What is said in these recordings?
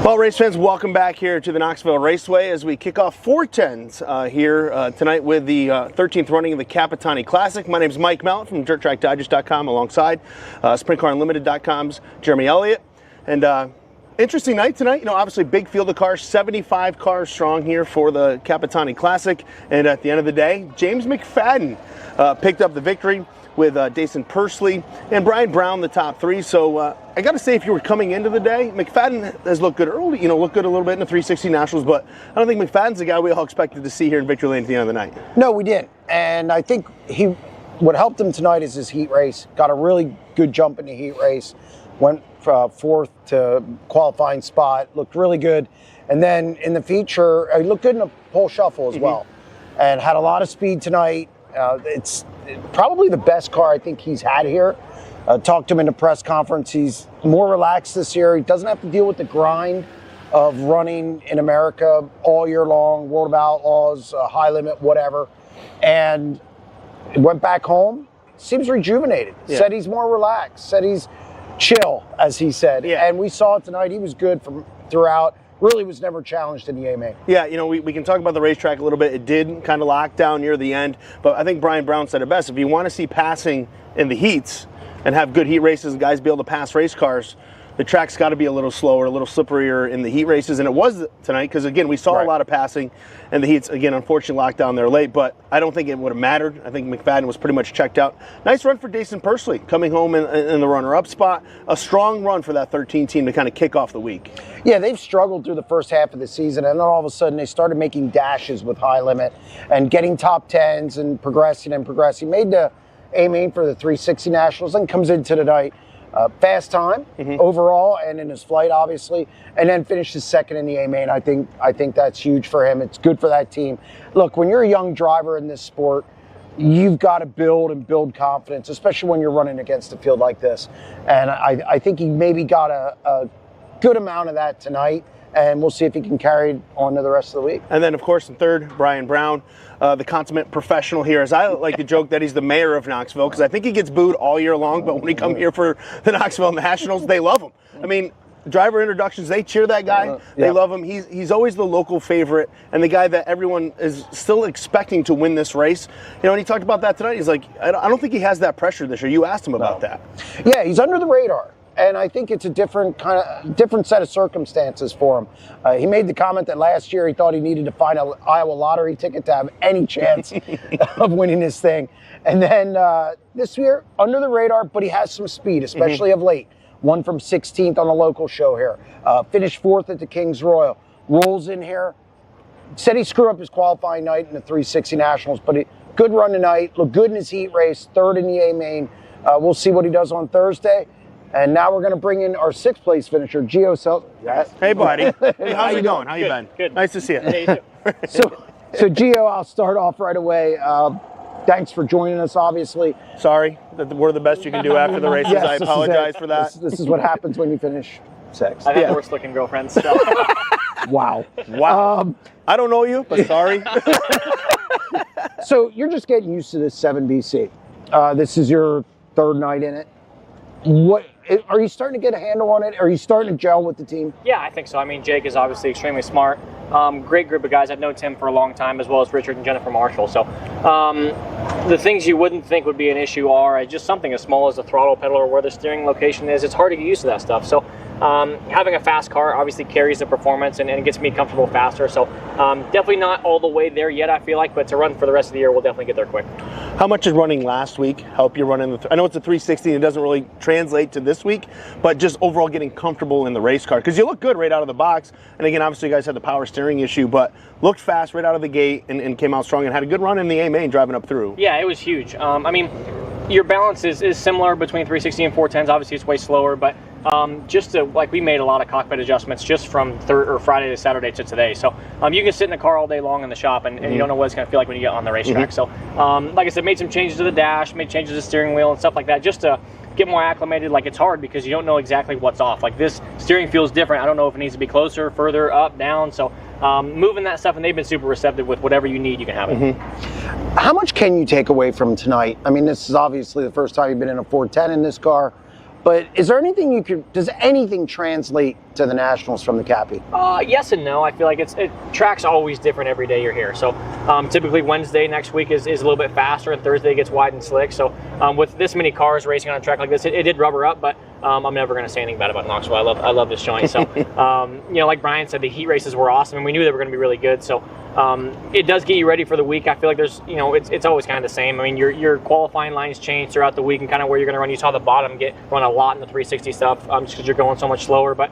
Well, race fans, welcome back here to the Knoxville Raceway as we kick off 410s here tonight with the 13th running of the Capitani Classic. My name is Mike Mallett from DirtTrackDigest.com alongside SprintCarUnlimited.com's Jeremy Elliott. And interesting night tonight. You know, obviously big field of cars, 75 cars strong here for the Capitani Classic. And at the end of the day, James McFadden picked up the victory with Dason Pursley and Brian Brown, the top three. So I got to say, if you were coming into the day, McFadden has looked good early, looked good a little bit in the 360 Nationals, but I don't think McFadden's the guy we all expected to see here in Victory Lane at the end of the night. No, we didn't. And I think what helped him tonight is his heat race. Got a really good jump in the heat race. Went fourth to qualifying spot. Looked really good. And then in the feature, he looked good in the pole shuffle as well. And had a lot of speed tonight. It's probably the best car I think he's had here. Talked to him in the press conference. He's more relaxed this year. He doesn't have to deal with the grind of running in America all year long, World of Outlaws, High Limit, whatever. And went back home. Seems rejuvenated. Yeah. Said he's more relaxed. Said he's chill, as he said. Yeah. And we saw it tonight. He was good from throughout. Really was never challenged in the A-Main. Yeah, we can talk about the racetrack a little bit. It did kind of lock down near the end, but I think Brian Brown said it best. If you want to see passing in the heats and have good heat races, guys be able to pass race cars, the track's got to be a little slower, a little slipperier in the heat races, and it was tonight because, again, we saw a lot of passing, and the heats, again, unfortunately locked down there late, but I don't think it would have mattered. I think McFadden was pretty much checked out. Nice run for Dason Pursley, coming home in the runner-up spot. A strong run for that 13 team to kind of kick off the week. Yeah, they've struggled through the first half of the season, and then all of a sudden they started making dashes with High Limit and getting top 10s and progressing. Made the A-Main for the 360 Nationals and comes into tonight. Fast time overall and in his flight, obviously, and then finishes second in the A-Main. I think that's huge for him. It's good for that team. Look, when you're a young driver in this sport, you've got to build confidence, especially when you're running against a field like this. And I think he maybe got a good amount of that tonight, and we'll see if he can carry it on to the rest of the week. And then, of course, in third, Brian Brown, the consummate professional here. As I like to joke that he's the mayor of Knoxville, because I think he gets booed all year long, but when he come here for the Knoxville Nationals, they love him. I mean, driver introductions, they cheer that guy. They love him. He's always the local favorite and the guy that everyone is still expecting to win this race. And he talked about that tonight. He's like, I don't think he has that pressure this year. You asked him about that. Yeah, he's under the radar. And I think it's a different set of circumstances for him. He made the comment that last year he thought he needed to find an Iowa lottery ticket to have any chance of winning this thing. And then this year, under the radar, but he has some speed, especially of late. Won from 16th on a local show here. Finished fourth at the King's Royal. Rolls in here. Said he screwed up his qualifying night in the 360 Nationals, but good run tonight. Looked good in his heat race. Third in the A-Main. We'll see what he does on Thursday. And now we're going to bring in our sixth place finisher, Gio Selzi. Yes. Hey, buddy. Hey, how's it going? How you been? Good. Nice to see you. Hey, you too. So Gio, I'll start off right away. Thanks for joining us, obviously. Sorry that we're the best you can do after the races. Yes, I apologize for that. This is what happens when you finish sixth. I've had the worst looking girlfriends. So. Wow. I don't know you, but sorry. So you're just getting used to this 7BC. This is your third night in it. What are you starting to get a handle on it? Are you starting to gel with the team? Yeah, I think so. I mean, Jake is obviously extremely smart. Great group of guys. I've known Tim for a long time, as well as Richard and Jennifer Marshall. So the things you wouldn't think would be an issue are just something as small as the throttle pedal or where the steering location is. It's hard to get used to that stuff. So having a fast car obviously carries the performance and gets me comfortable faster. So definitely not all the way there yet, I feel like, but to run for the rest of the year, we'll definitely get there quick. How much did running last week help you run in I know it's a 360 and it doesn't really translate to this week, but just overall getting comfortable in the race car? Because you look good right out of the box. And again, obviously you guys had the power steering issue, but looked fast right out of the gate and came out strong and had a good run in the A-Main driving up through. Yeah, it was huge. I mean, your balance is similar between 360 and 410s. Obviously, it's way slower, but just to, we made a lot of cockpit adjustments just from Friday to Saturday to today. So you can sit in the car all day long in the shop, and you don't know what it's going to feel like when you get on the racetrack. So, like I said, made some changes to the dash, made changes to the steering wheel and stuff like that, just to get more acclimated. It's hard because you don't know exactly what's off. This steering feels different. I don't know if it needs to be closer, further, up, down. So moving that stuff, and they've been super receptive with whatever you need, you can have it. How much can you take away from tonight? I mean, this is obviously the first time you've been in a 410 in this car. But is there anything does anything translate to the Nationals from the Cappy? Yes and no. I feel like track's always different every day you're here. So typically Wednesday next week is a little bit faster, and Thursday gets wide and slick. So with this many cars racing on a track like this, it did rubber up, but I'm never going to say anything bad about Knoxville. I love this joint. So like Brian said, the heat races were awesome, and we knew they were going to be really good. So it does get you ready for the week. I feel like there's it's always kind of the same. I mean, your qualifying lines change throughout the week and kind of where you're going to run. You saw the bottom run a lot in the 360 stuff just because you're going so much slower, but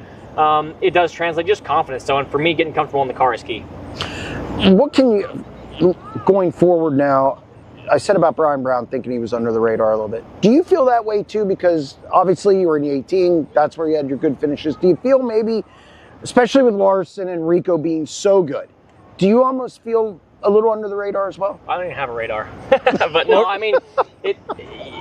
it does translate just confidence. So, and for me, getting comfortable in the car is key. What can you, going forward now, I said about Brian Brown thinking he was under the radar a little bit. Do you feel that way too? Because obviously you were in the 18, that's where you had your good finishes. Do you feel maybe, especially with Larson and Rico being so good, do you almost feel a little under the radar as well? I don't even have a radar. But no, I mean,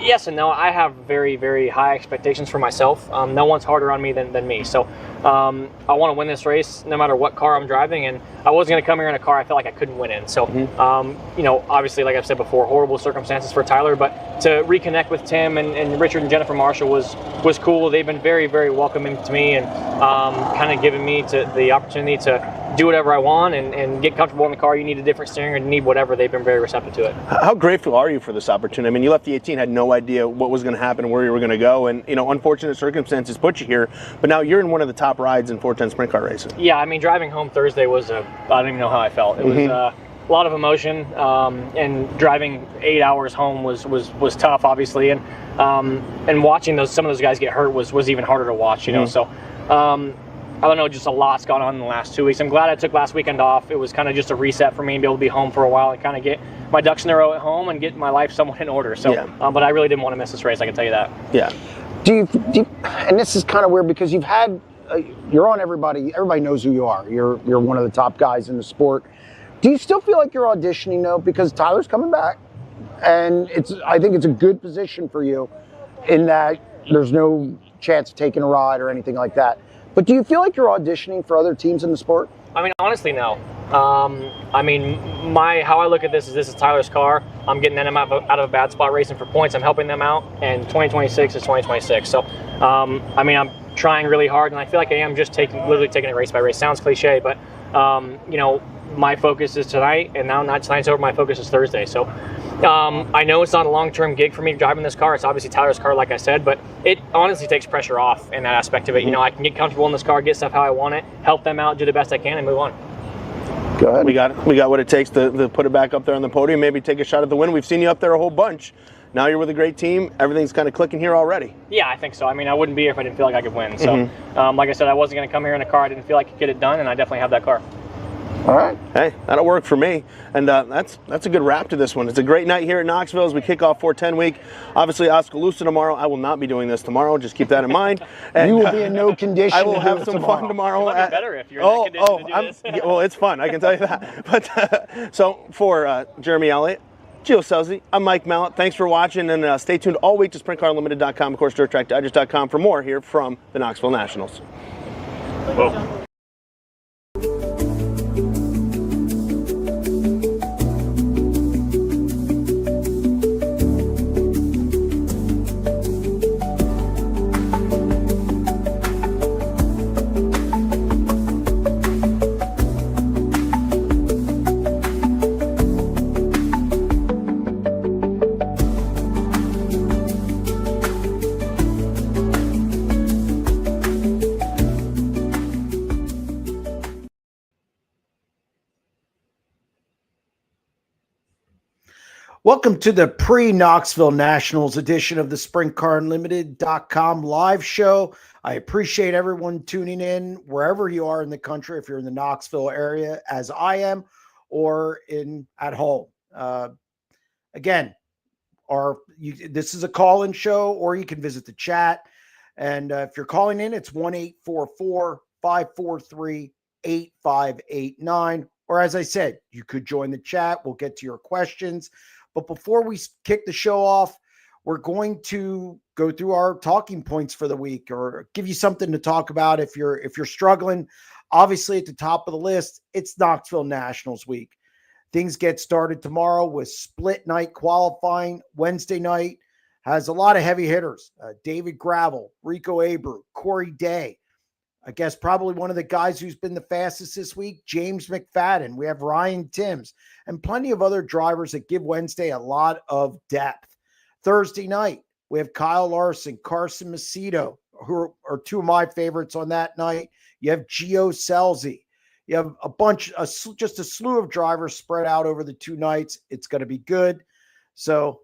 yes and no. I have very, very high expectations for myself. No one's harder on me than me. So I want to win this race no matter what car I'm driving. And I wasn't going to come here in a car I felt like I couldn't win in. So, obviously, like I've said before, horrible circumstances for Tyler. But to reconnect with Tim and Richard and Jennifer Marshall was cool. They've been very, very welcoming to me and kind of giving me the opportunity to do whatever I want and get comfortable in the car. You need a different steering or you need whatever. They've been very receptive to it. How grateful are you for this opportunity? I mean, you left the 18, had no idea what was going to happen, where you were going to go, and unfortunate circumstances put you here. But now you're in one of the top rides in 410 sprint car racing. Yeah, I mean, driving home Thursday was I don't even know how I felt. It was a lot of emotion, and driving 8 hours home was tough, obviously, and watching some of those guys get hurt was even harder to watch. So. I don't know, just a lot's gone on in the last 2 weeks. I'm glad I took last weekend off. It was kind of just a reset for me to be able to be home for a while and kind of get my ducks in a row at home and get my life somewhat in order. So, but I really didn't want to miss this race, I can tell you that. Yeah. Do you and this is kind of weird because you've had, you're on everybody knows who you are. You're one of the top guys in the sport. Do you still feel like you're auditioning though? Because Tyler's coming back and I think it's a good position for you in that there's no chance of taking a ride or anything like that. But do you feel like you're auditioning for other teams in the sport? I mean, honestly, no. I mean, how I look at this is Tyler's car. I'm getting them out of a bad spot racing for points. I'm helping them out, and 2026 is 2026. So, I mean, I'm trying really hard, and I feel like I am just literally taking it race by race. Sounds cliche, but my focus is tonight, and now not tonight's over. My focus is Thursday. So, I know it's not a long-term gig for me driving this car. It's obviously Tyler's car, like I said, but it honestly takes pressure off in that aspect of it. I can get comfortable in this car, get stuff how I want it, help them out, do the best I can, and move on. Go ahead. We got what it takes to put it back up there on the podium, maybe take a shot at the win. We've seen you up there a whole bunch. Now you're with a great team. Everything's kind of clicking here already. Yeah, I think so. I mean, I wouldn't be here if I didn't feel like I could win. So, like I said, I wasn't going to come here in a car I didn't feel like I could get it done, and I definitely have that car. All right. Hey, that'll work for me. And that's a good wrap to this one. It's a great night here at Knoxville as we kick off 410 week. Obviously, Oskaloosa tomorrow. I will not be doing this tomorrow. Just keep that in mind. And, you will be in no condition. I will have some fun tomorrow. It might be better if you're in that condition to do this. Yeah, well, it's fun. I can tell you that. But so for Jeremy Elliott, Gio Selzi, I'm Mike Mallet. Thanks for watching, and stay tuned all week to SprintCarUnlimited.com, of course, DirtTrackDigest.com for more here from the Knoxville Nationals. Whoa. Welcome to the pre-Knoxville Nationals edition of the SprintCarUnlimited.com live show. I appreciate everyone tuning in wherever you are in the country, if you're in the Knoxville area, as I am, or at home. Again, this is a call-in show, or you can visit the chat. And if you're calling in, it's 1-844-543-8589. Or as I said, you could join the chat. We'll get to your questions. But before we kick the show off, we're going to go through our talking points for the week, or give you something to talk about if you're struggling. Obviously, at the top of the list, it's Knoxville Nationals week. Things get started tomorrow with split night qualifying. Wednesday night, has a lot of heavy hitters. David Gravel, Rico Abreu, Corey Day. I guess probably one of the guys who's been the fastest this week, James McFadden. We have Ryan Timms and plenty of other drivers that give Wednesday a lot of depth. Thursday night, we have Kyle Larson, Carson Macedo, who are two of my favorites on that night. You have Gio Selzi. You have just a slew of drivers spread out over the 2 nights. It's going to be good. So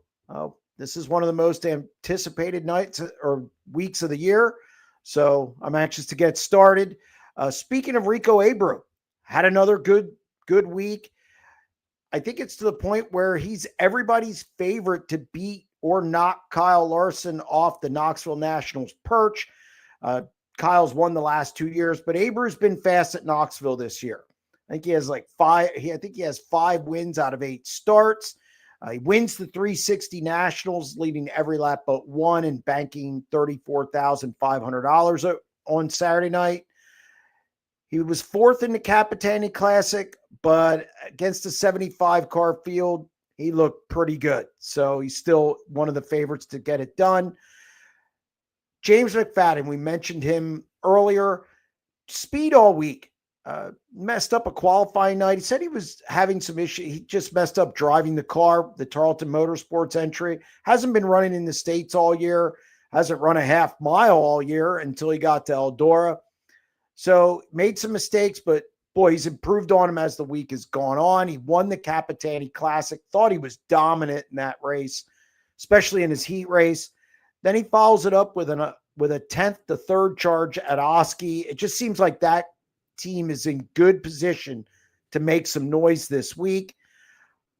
this is one of the most anticipated nights or weeks of the year. So I'm anxious to get started. Speaking of Rico Abreu, had another good week. I think it's to the point where he's everybody's favorite to beat or knock Kyle Larson off the Knoxville Nationals perch. Kyle's won the last 2 years, but Abreu's been fast at Knoxville this year. I think he has he has 5 wins out of 8 starts. He wins the 360 Nationals, leading every lap but one and banking $34,500 on Saturday night. He was 4th in the Capitani Classic, but against a 75-car field, he looked pretty good. So he's still one of the favorites to get it done. James McFadden, we mentioned him earlier. Speed all week. Messed up a qualifying night. He said he was having some issues. He just messed up driving the car, the Tarleton Motorsports entry. Hasn't been running in the States all year. Hasn't run a half mile all year until he got to Eldora. So made some mistakes, but boy, he's improved on him as the week has gone on. He won the Capitani Classic. Thought he was dominant in that race, especially in his heat race. Then he follows it up with a 10th to 3rd charge at Oski. It just seems like that team is in good position to make some noise this week.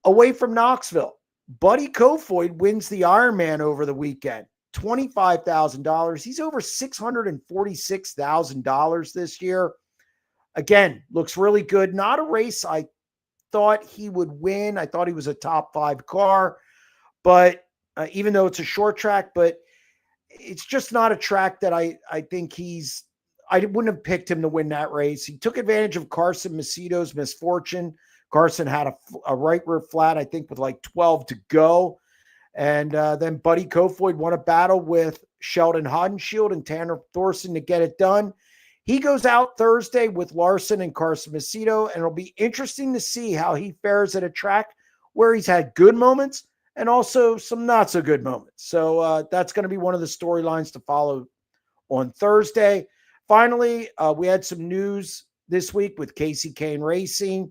Away from Knoxville, Buddy Kofoid wins the Ironman over the weekend. $25,000. He's over $646,000 this year. Again, looks really good. Not a race I thought he would win. I thought he was a top 5 car, but even though it's a short track, but it's just not a track that I think I wouldn't have picked him to win that race. He took advantage of Carson Macedo's misfortune. Carson had a right rear flat, I think, with like 12 to go. And then Buddy Kofoid won a battle with Sheldon Hodenshield and Tanner Thorson to get it done. He goes out Thursday with Larson and Carson Macedo, and it'll be interesting to see how he fares at a track where he's had good moments and also some not so good moments. So that's going to be one of the storylines to follow on Thursday. Finally, we had some news this week with Casey Kane Racing.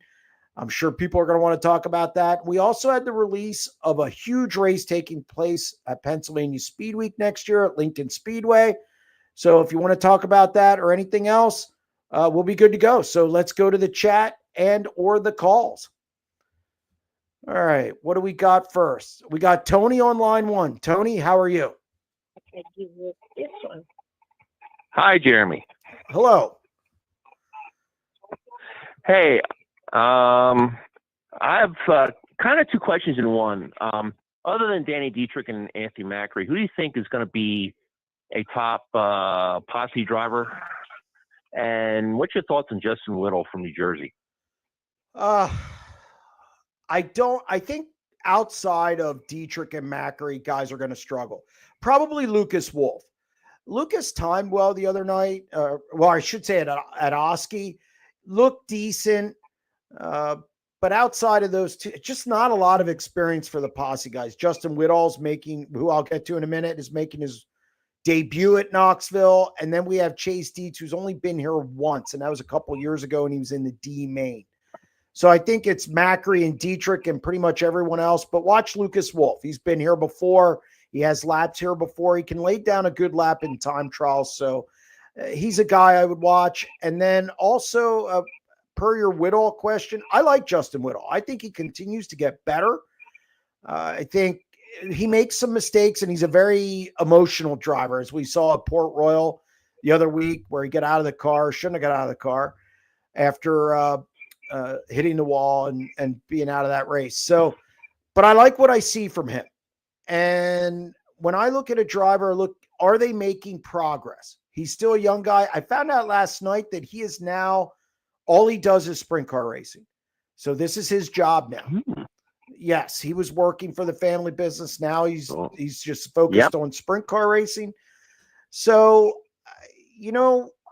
I'm sure people are going to want to talk about that. We also had the release of a huge race taking place at Pennsylvania Speed Week next year at Lincoln Speedway. So if you want to talk about that or anything else, we'll be good to go. So let's go to the chat and or the calls. All right, what do we got first? We got Tony on line 1. Tony, how are you? Okay, give you this one. Hi, Jeremy. Hello. Hey, I have kind of 2 questions in one. Other than Danny Dietrich and Anthony Macri, who do you think is going to be a top posse driver? And what's your thoughts on Justin Whittle from New Jersey? I think outside of Dietrich and Macri, guys are going to struggle. Probably Lucas Wolf. Lucas timed well the other night. I should say at Oski. Looked decent. But outside of those two, just not a lot of experience for the posse guys. Justin Whittall's who I'll get to in a minute, is making his debut at Knoxville. And then we have Chase Dietz, who's only been here once, and that was a couple years ago, and he was in the D main. So I think it's Macri and Dietrich and pretty much everyone else. But watch Lucas Wolf. He's been here before. He has laps here before. He can lay down a good lap in time trials. So he's a guy I would watch. And then also, per your Whittle question, I like Justin Whittle. I think he continues to get better. I think he makes some mistakes, and he's a very emotional driver, as we saw at Port Royal the other week, where he got out of the car, shouldn't have got out of the car after hitting the wall and being out of that race. So, but I like what I see from him. And when I look at a driver, are they making progress? He's still a young guy. I found out last night that he is now, all he does is sprint car racing. So this is his job now. yes, he was working for the family business. Now he's just focused Yep. on sprint car racing. So,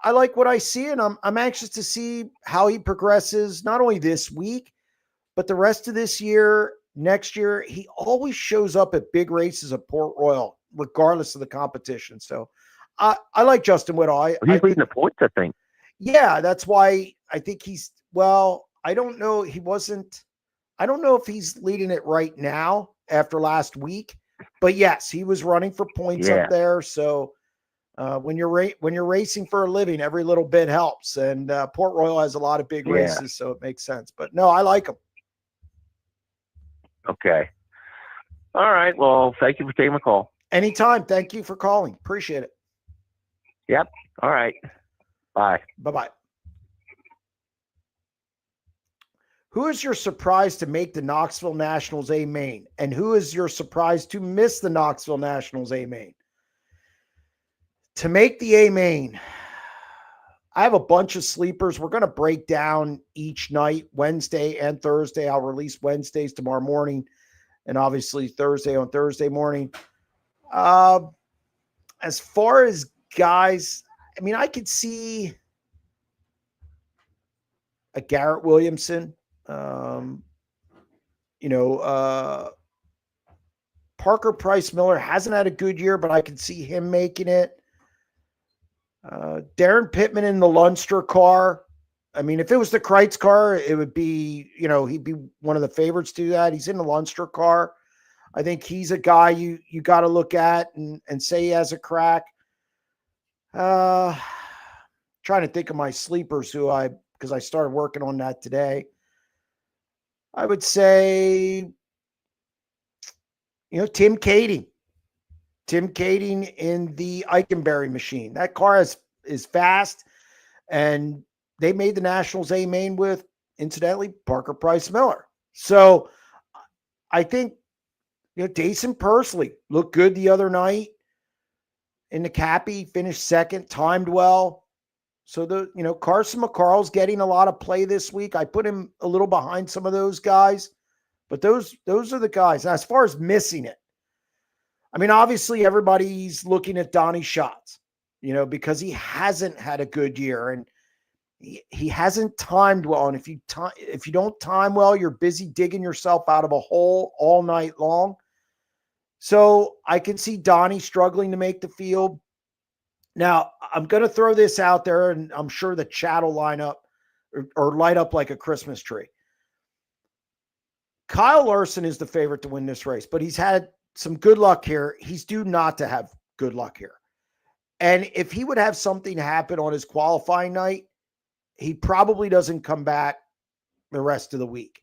I like what I see, and I'm anxious to see how he progresses, not only this week, but the rest of this year, next year. He always shows up at big races at Port Royal, regardless of the competition. So I like Justin Whittle. He's leading the points, I think. Yeah, that's why I think I don't know. I don't know if he's leading it right now after last week, but yes, he was running for points up there. So when you're racing for a living, every little bit helps. And Port Royal has a lot of big races, so it makes sense. But no, I like him. Okay. All right. Well, thank you for taking my call. Anytime. Thank you for calling. Appreciate it. Yep. All right. Bye. Bye-bye. Who is your surprise to make the Knoxville Nationals A main? And who is your surprise to miss the Knoxville Nationals A main? To make the A main, I have a bunch of sleepers. We're going to break down each night, Wednesday and Thursday. I'll release Wednesdays tomorrow morning, and obviously Thursday on Thursday morning. As far as guys, I mean, I could see a Garrett Williamson. Parker Price Miller hasn't had a good year, but I can see him making it. Darren Pittman in the Lundster car. I mean, if it was the Kreitz car, it would be, he'd be one of the favorites to do that. He's in the Lundster car. I think he's a guy you got to look at and say he has a crack. Trying to think of my sleepers because I started working on that today. I would say, Tim Kading. Tim Kading in the Eikenberry machine. That car is fast, and they made the Nationals A main with, incidentally, Parker Price Miller. So I think, Dason Pursley looked good the other night in the Cappy, finished second, timed well. So Carson McCarl's getting a lot of play this week. I put him a little behind some of those guys, but those are the guys. Now, as far as missing it, I mean, obviously everybody's looking at Donnie Schatz, because he hasn't had a good year and he hasn't timed well. And if you don't time well, you're busy digging yourself out of a hole all night long. So I can see Donnie struggling to make the field. Now, I'm going to throw this out there, and I'm sure the chat will line up or light up like a Christmas tree. Kyle Larson is the favorite to win this race, but he's had some good luck here. He's due not to have good luck here. And if he would have something happen on his qualifying night, he probably doesn't come back the rest of the week.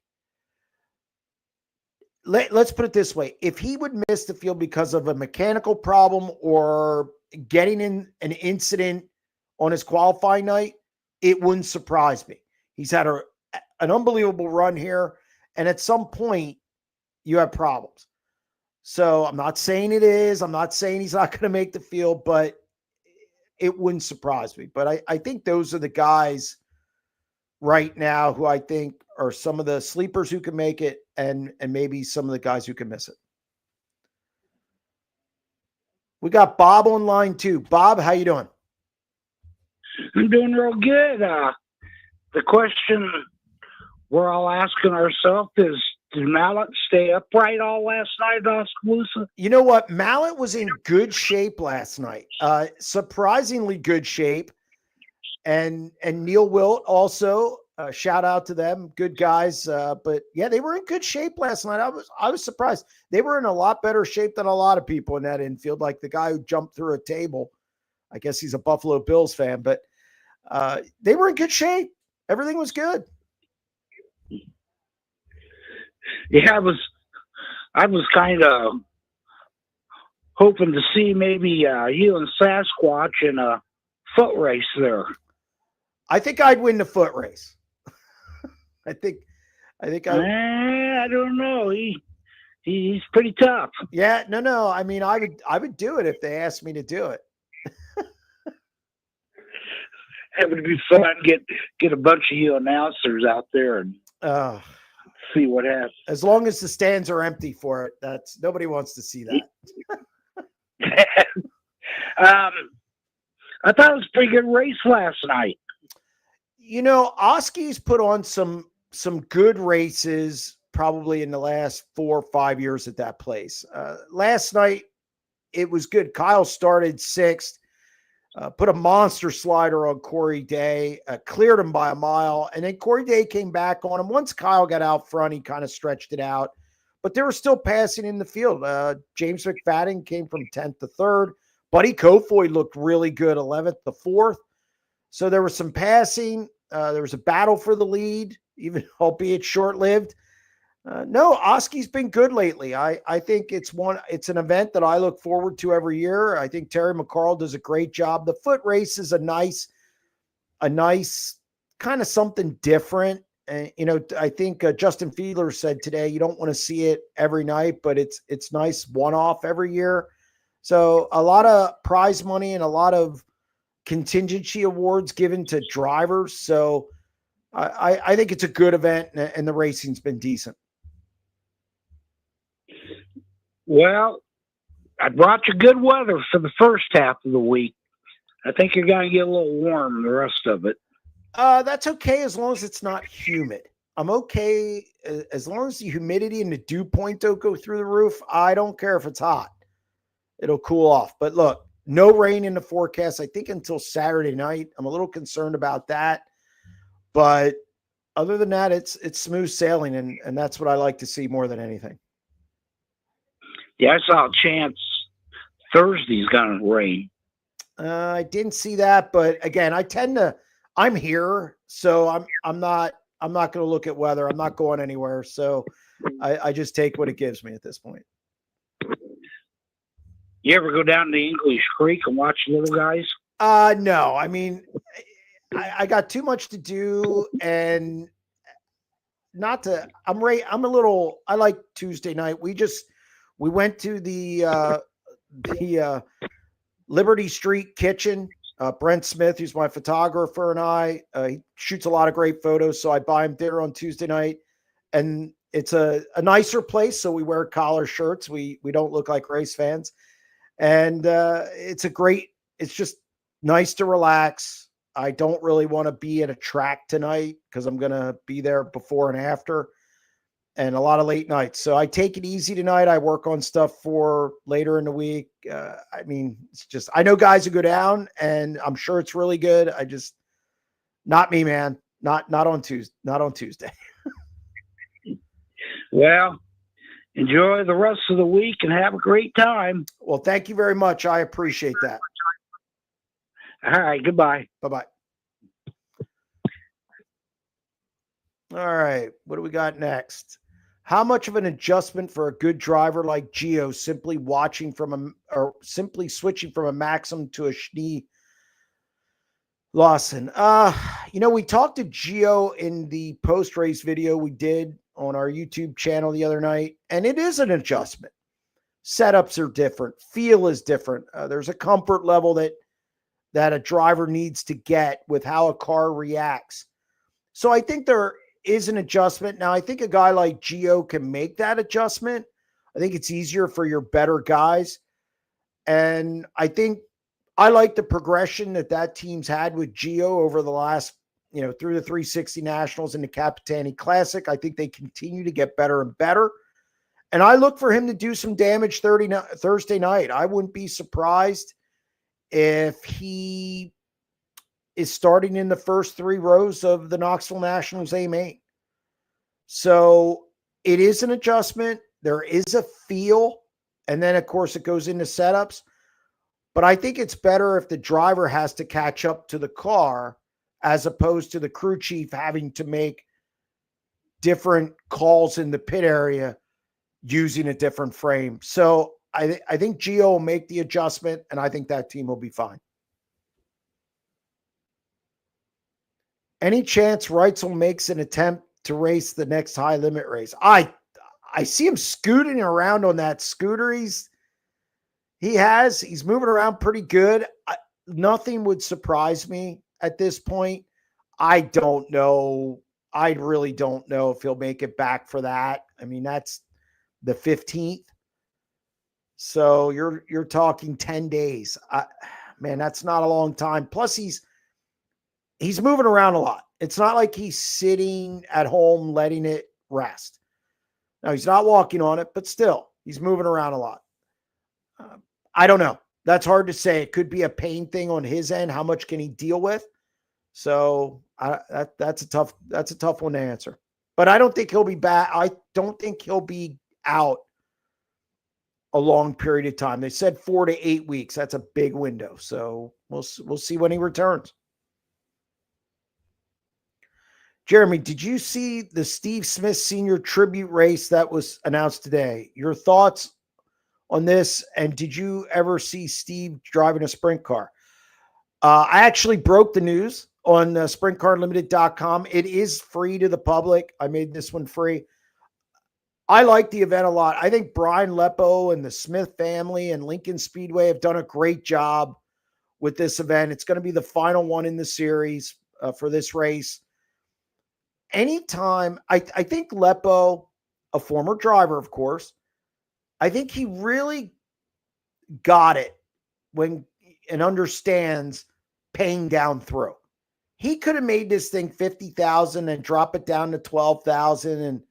Let's put it this way. If he would miss the field because of a mechanical problem or getting in an incident on his qualifying night, it wouldn't surprise me. He's had an unbelievable run here, and at some point, you have problems. So I'm not saying it is. I'm not saying he's not going to make the field, but it wouldn't surprise me. But I think those are the guys right now who I think are some of the sleepers who can make it and maybe some of the guys who can miss it. We got Bob on line too. Bob, how you doing? I'm doing real good. The question we're all asking ourselves is, did Mallet stay upright all last night in Oskaloosa? You know what? Mallet was in good shape last night. Surprisingly good shape. And Neil Wilt also, shout out to them. Good guys. But yeah, they were in good shape last night. I was surprised. They were in a lot better shape than a lot of people in that infield, like the guy who jumped through a table. I guess he's a Buffalo Bills fan, but they were in good shape. Everything was good. Yeah, I was kind of hoping to see maybe you and Sasquatch in a foot race there. I think I'd win the foot race. I think I don't know. He's pretty tough. Yeah, no. I mean, I would do it if they asked me to do it. It would be fun. Get a bunch of you announcers out there and see what happens. As long as the stands are empty for it, nobody wants to see that. I thought it was a pretty good race last night. Oski's put on some good races probably in the last 4 or 5 years at that place. Last night, it was good. Kyle started 6th, put a monster slider on Corey Day, cleared him by a mile, and then Corey Day came back on him. Once Kyle got out front, he kind of stretched it out, but they were still passing in the field. James McFadden came from 10th to 3rd. Buddy Kofoid looked really good, 11th to 4th. So there was some passing. There was a battle for the lead, even albeit short-lived. No, Oski's been good lately. I think it's an event that I look forward to every year. I think Terry McCarl does a great job. The foot race is a nice kind of something different. And, I think Justin Fiedler said today, you don't want to see it every night, but it's nice one-off every year. So a lot of prize money and a lot of contingency awards given to drivers. So I think it's a good event, and the racing's been decent. Well, I brought you good weather for the first half of the week. I think you're going to get a little warm the rest of it. That's okay as long as it's not humid. I'm okay as long as the humidity and the dew point don't go through the roof. I don't care if it's hot. It'll cool off. But look, no rain in the forecast, I think, until Saturday night. I'm a little concerned about that. But other than that, it's smooth sailing, and that's what I like to see more than anything. Yeah, I saw a chance Thursday's going to rain. I didn't see that, but again, I'm here, so I'm not going to look at weather. I'm not going anywhere, so I just take what it gives me at this point. You ever go down to English Creek and watch little guys? No. I mean, I got too much to do, and I like Tuesday night. We went to the Liberty Street Kitchen. Brent Smith, who's my photographer, and he shoots a lot of great photos, so I buy him dinner on Tuesday night. And it's a nicer place, so we wear collar shirts. We don't look like race fans. And it's just nice to relax. I don't really want to be at a track tonight because I'm going to be there before and after, and a lot of late nights. So I take it easy tonight. I work on stuff for later in the week. I mean, I know guys who go down, and I'm sure it's really good. Not me, man. Not on Tuesday. Well, enjoy the rest of the week and have a great time. Well, thank you very much. I appreciate that. All right. Goodbye. Bye-bye. All right. What do we got next? How much of an adjustment for a good driver like Gio simply switching from a Maxim to a Schnee Lawson? We talked to Gio in the post-race video we did on our YouTube channel the other night, and it is an adjustment. Setups are different. Feel is different. There's a comfort level that a driver needs to get with how a car reacts. So I think there is an adjustment. Now, I think a guy like Gio can make that adjustment. I think it's easier for your better guys. And I think I like the progression that team's had with Gio over the last, through the 360 Nationals and the Capitani Classic. I think they continue to get better and better. And I look for him to do some damage Thursday night. I wouldn't be surprised if he is starting in the first 3 rows of the Knoxville Nationals A-Main. So it is an adjustment. There is a feel. And then, of course, it goes into setups. But I think it's better if the driver has to catch up to the car as opposed to the crew chief having to make different calls in the pit area using a different frame. So I think Gio will make the adjustment, and I think that team will be fine. Any chance Reitzel makes an attempt to race the next high limit race? I see him scooting around on that scooter. He's moving around pretty good. Nothing would surprise me at this point. I don't know I really don't know if he'll make it back for that. I mean, that's the 15th. So you're talking 10 days. Man, that's not a long time. Plus he's moving around a lot. It's not like he's sitting at home letting it rest. Now he's not walking on it, but still he's moving around a lot. I don't know. That's hard to say. It could be a pain thing on his end. How much can he deal with? So that's a tough one to answer. But I don't think he'll be back. I don't think he'll be out a long period of time. They said 4 to 8 weeks. That's a big window. So we'll see when he returns. Jeremy, did you see the Steve Smith Sr. tribute race that was announced today? Your thoughts on this? And did you ever see Steve driving a sprint car? I actually broke the news on SprintCarUnlimited.com. It is free to the public. I made this one free. I like the event a lot. I think Brian Lepo and the Smith family and Lincoln Speedway have done a great job with this event. It's going to be the final one in the series for this race. Anytime, I think Lepo, a former driver, of course, I think he really got it and understands paying down through. He could have made this thing 50,000 and drop it down to 12,000 and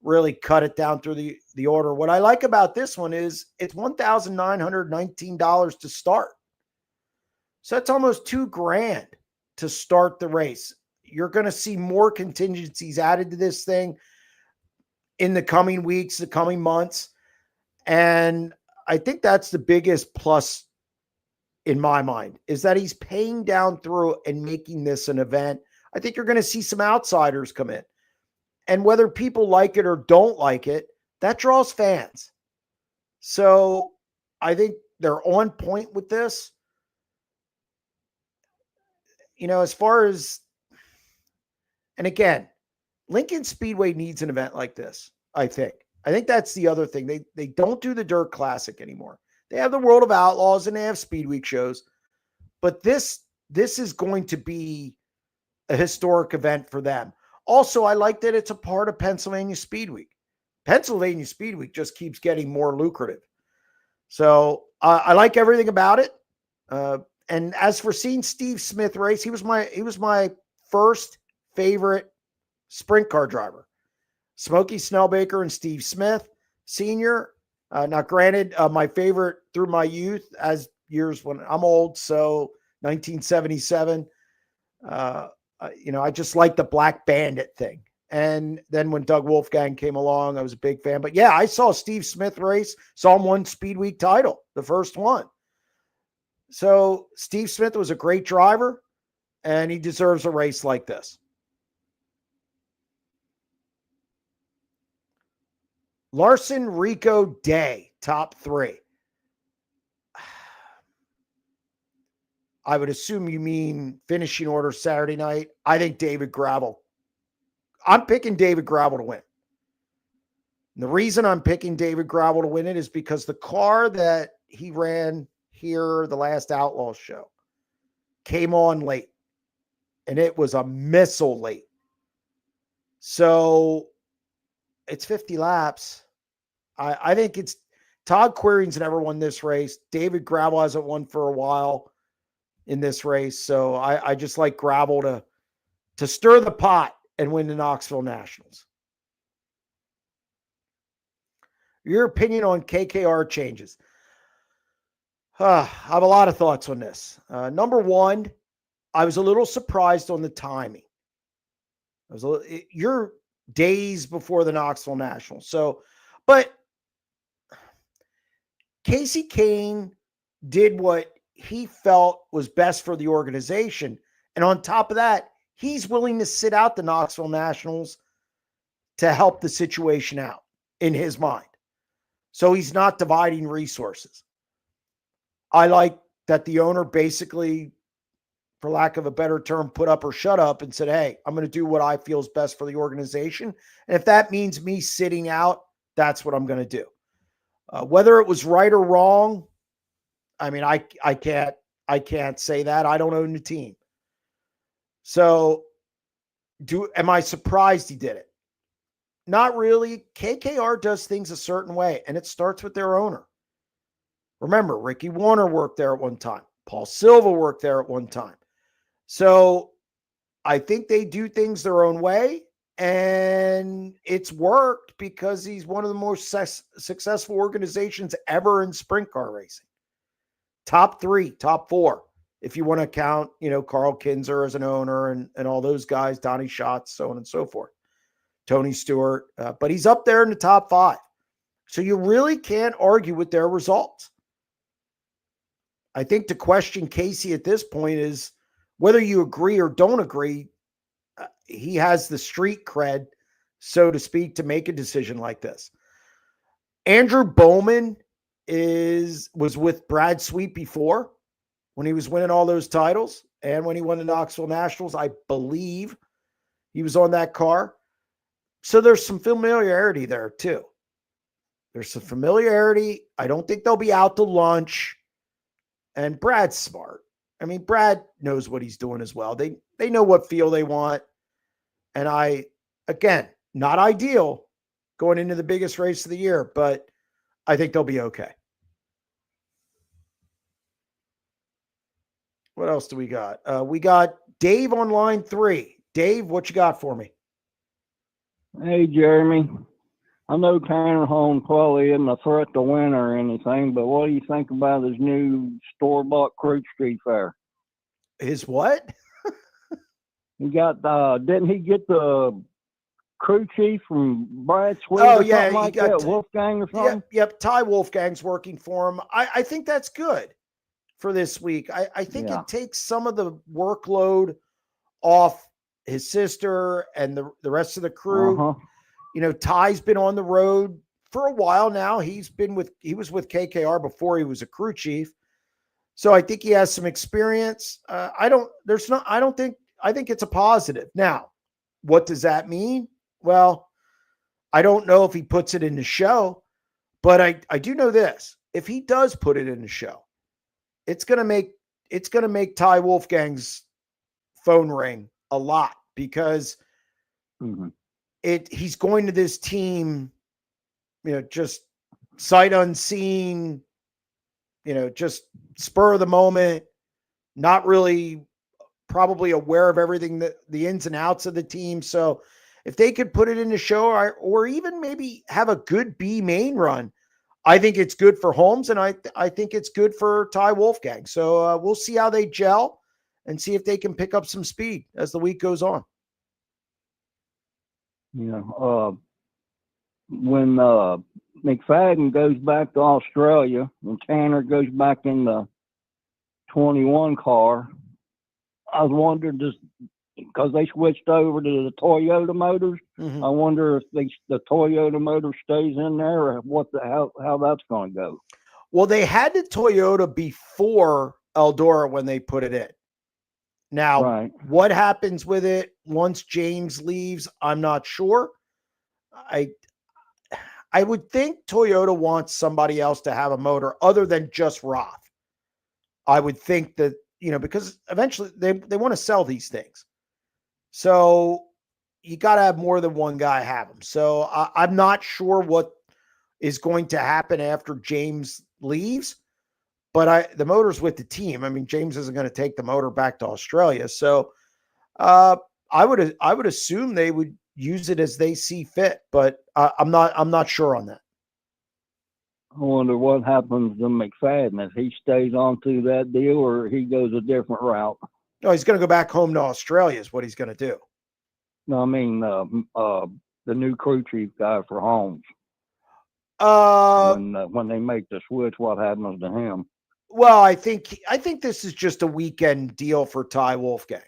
really cut it down through the order. What I like about this one is it's $1,919 to start. So that's almost $2,000 to start the race. You're going to see more contingencies added to this thing in the coming weeks, the coming months. And I think that's the biggest plus in my mind, is that he's paying down through and making this an event. I think you're going to see some outsiders come in. And whether people like it or don't like it, that draws fans. So I think they're on point with this. As far as, and again, Lincoln Speedway needs an event like this, I think. I think that's the other thing. They don't do the Dirt Classic anymore. They have the World of Outlaws and they have Speed Week shows. But this is going to be a historic event for them. Also, I like that it's a part of Pennsylvania Speed Week. Pennsylvania Speed Week just keeps getting more lucrative. So I like everything about it. And as for seeing Steve Smith race, he was my first favorite sprint car driver. Smokey Snellbaker and Steve Smith Sr. Now, granted, my favorite through my youth, as years when I'm old, so 1977. I just like the Black Bandit thing. And then when Doug Wolfgang came along, I was a big fan. But yeah, I saw Steve Smith race, saw him win Speed Week title, the first one. So Steve Smith was a great driver, and he deserves a race like this. Larson, Rico, Day, top 3. I would assume you mean finishing order Saturday night. I think David Gravel. I'm picking David Gravel to win. And the reason I'm picking David Gravel to win it is because the car that he ran here, the last Outlaw show, came on late. And it was a missile late. So it's 50 laps. I think it's Todd Quiring's never won this race. David Gravel hasn't won for a while in this race. So I just like Gravel to stir the pot and win the Knoxville Nationals. Your opinion on KKR changes? I have a lot of thoughts on this. Number one, I was a little surprised on the timing. You're days before the Knoxville Nationals. So, but Casey Kane did what he felt was best for the organization. And on top of that, he's willing to sit out the Knoxville Nationals to help the situation out in his mind. So he's not dividing resources. I like that the owner basically, for lack of a better term, put up or shut up and said, hey, I'm going to do what I feel is best for the organization. And if that means me sitting out, that's what I'm going to do. Whether it was right or wrong, I mean, I can't say that. I don't own the team. So Am I surprised he did it? Not really. KKR does things a certain way, and it starts with their owner. Remember, Ricky Warner worked there at one time. Paul Silva worked there at one time. So I think they do things their own way, and it's worked because he's one of the most successful organizations ever in sprint car racing. Top 3, top 4, if you want to count, Carl Kinzer as an owner and all those guys, Donnie Schatz, so on and so forth, Tony Stewart, but he's up there in the top 5. So you really can't argue with their results. I think to question Casey at this point is whether you agree or don't agree, he has the street cred, so to speak, to make a decision like this. Andrew Bowman was with Brad Sweet before when he was winning all those titles, and when he won the Knoxville Nationals, I believe he was on that car. So there's some familiarity there too. There's some familiarity. I don't think they'll be out to lunch. And Brad's smart. I mean, Brad knows what he's doing as well. They know what feel they want. And again, not ideal going into the biggest race of the year, but I think they'll be okay. What else do we got? We got Dave on line 3. Dave, what you got for me? Hey, Jeremy. I know Tanner Holmes probably isn't a threat to win or anything, but what do you think about his new store-bought Crew Street Fair? His what? He got, didn't he get the crew chief from Brad Sweet Oh, or yeah, something like that, Wolfgang or something? Yep, Ty Wolfgang's working for him. I think that's good for this week. I think it takes some of the workload off his sister and the rest of the crew. Ty's been on the road for a while now. He was with KKR before he was a crew chief. So I think he has some experience. I think it's a positive. Now, what does that mean? Well, I don't know if he puts it in the show, but I do know this. If he does put it in the show, it's going to make Ty Wolfgang's phone ring a lot because he's going to this team, just sight unseen, just spur of the moment, not really probably aware of everything the ins and outs of the team. So if they could put it in the show or even maybe have a good B main run, I think it's good for Holmes, and I think it's good for Ty Wolfgang. So we'll see how they gel and see if they can pick up some speed as the week goes on. When McFadden goes back to Australia and Tanner goes back in the 21 car, I was wondering, just because they switched over to the Toyota motors, I wonder if the Toyota motor stays in there or how that's going to go. Well, they had the Toyota before Eldora when they put it in. Now, what happens with it once James leaves, I'm not sure. I would think Toyota wants somebody else to have a motor other than just Roth. I would think that, because eventually they want to sell these things. So you got to have more than one guy have them. So I'm not sure what is going to happen after James leaves, but the motor's with the team. I mean, James isn't going to take the motor back to Australia. So I would assume they would use it as they see fit, but I'm not sure on that. I wonder what happens to McFadden if he stays on to that deal or he goes a different route. No, he's going to go back home to Australia is what he's going to do. No, I mean, the new crew chief guy for Holmes. When they make the switch, what happens to him? Well, I think this is just a weekend deal for Ty Wolfgang.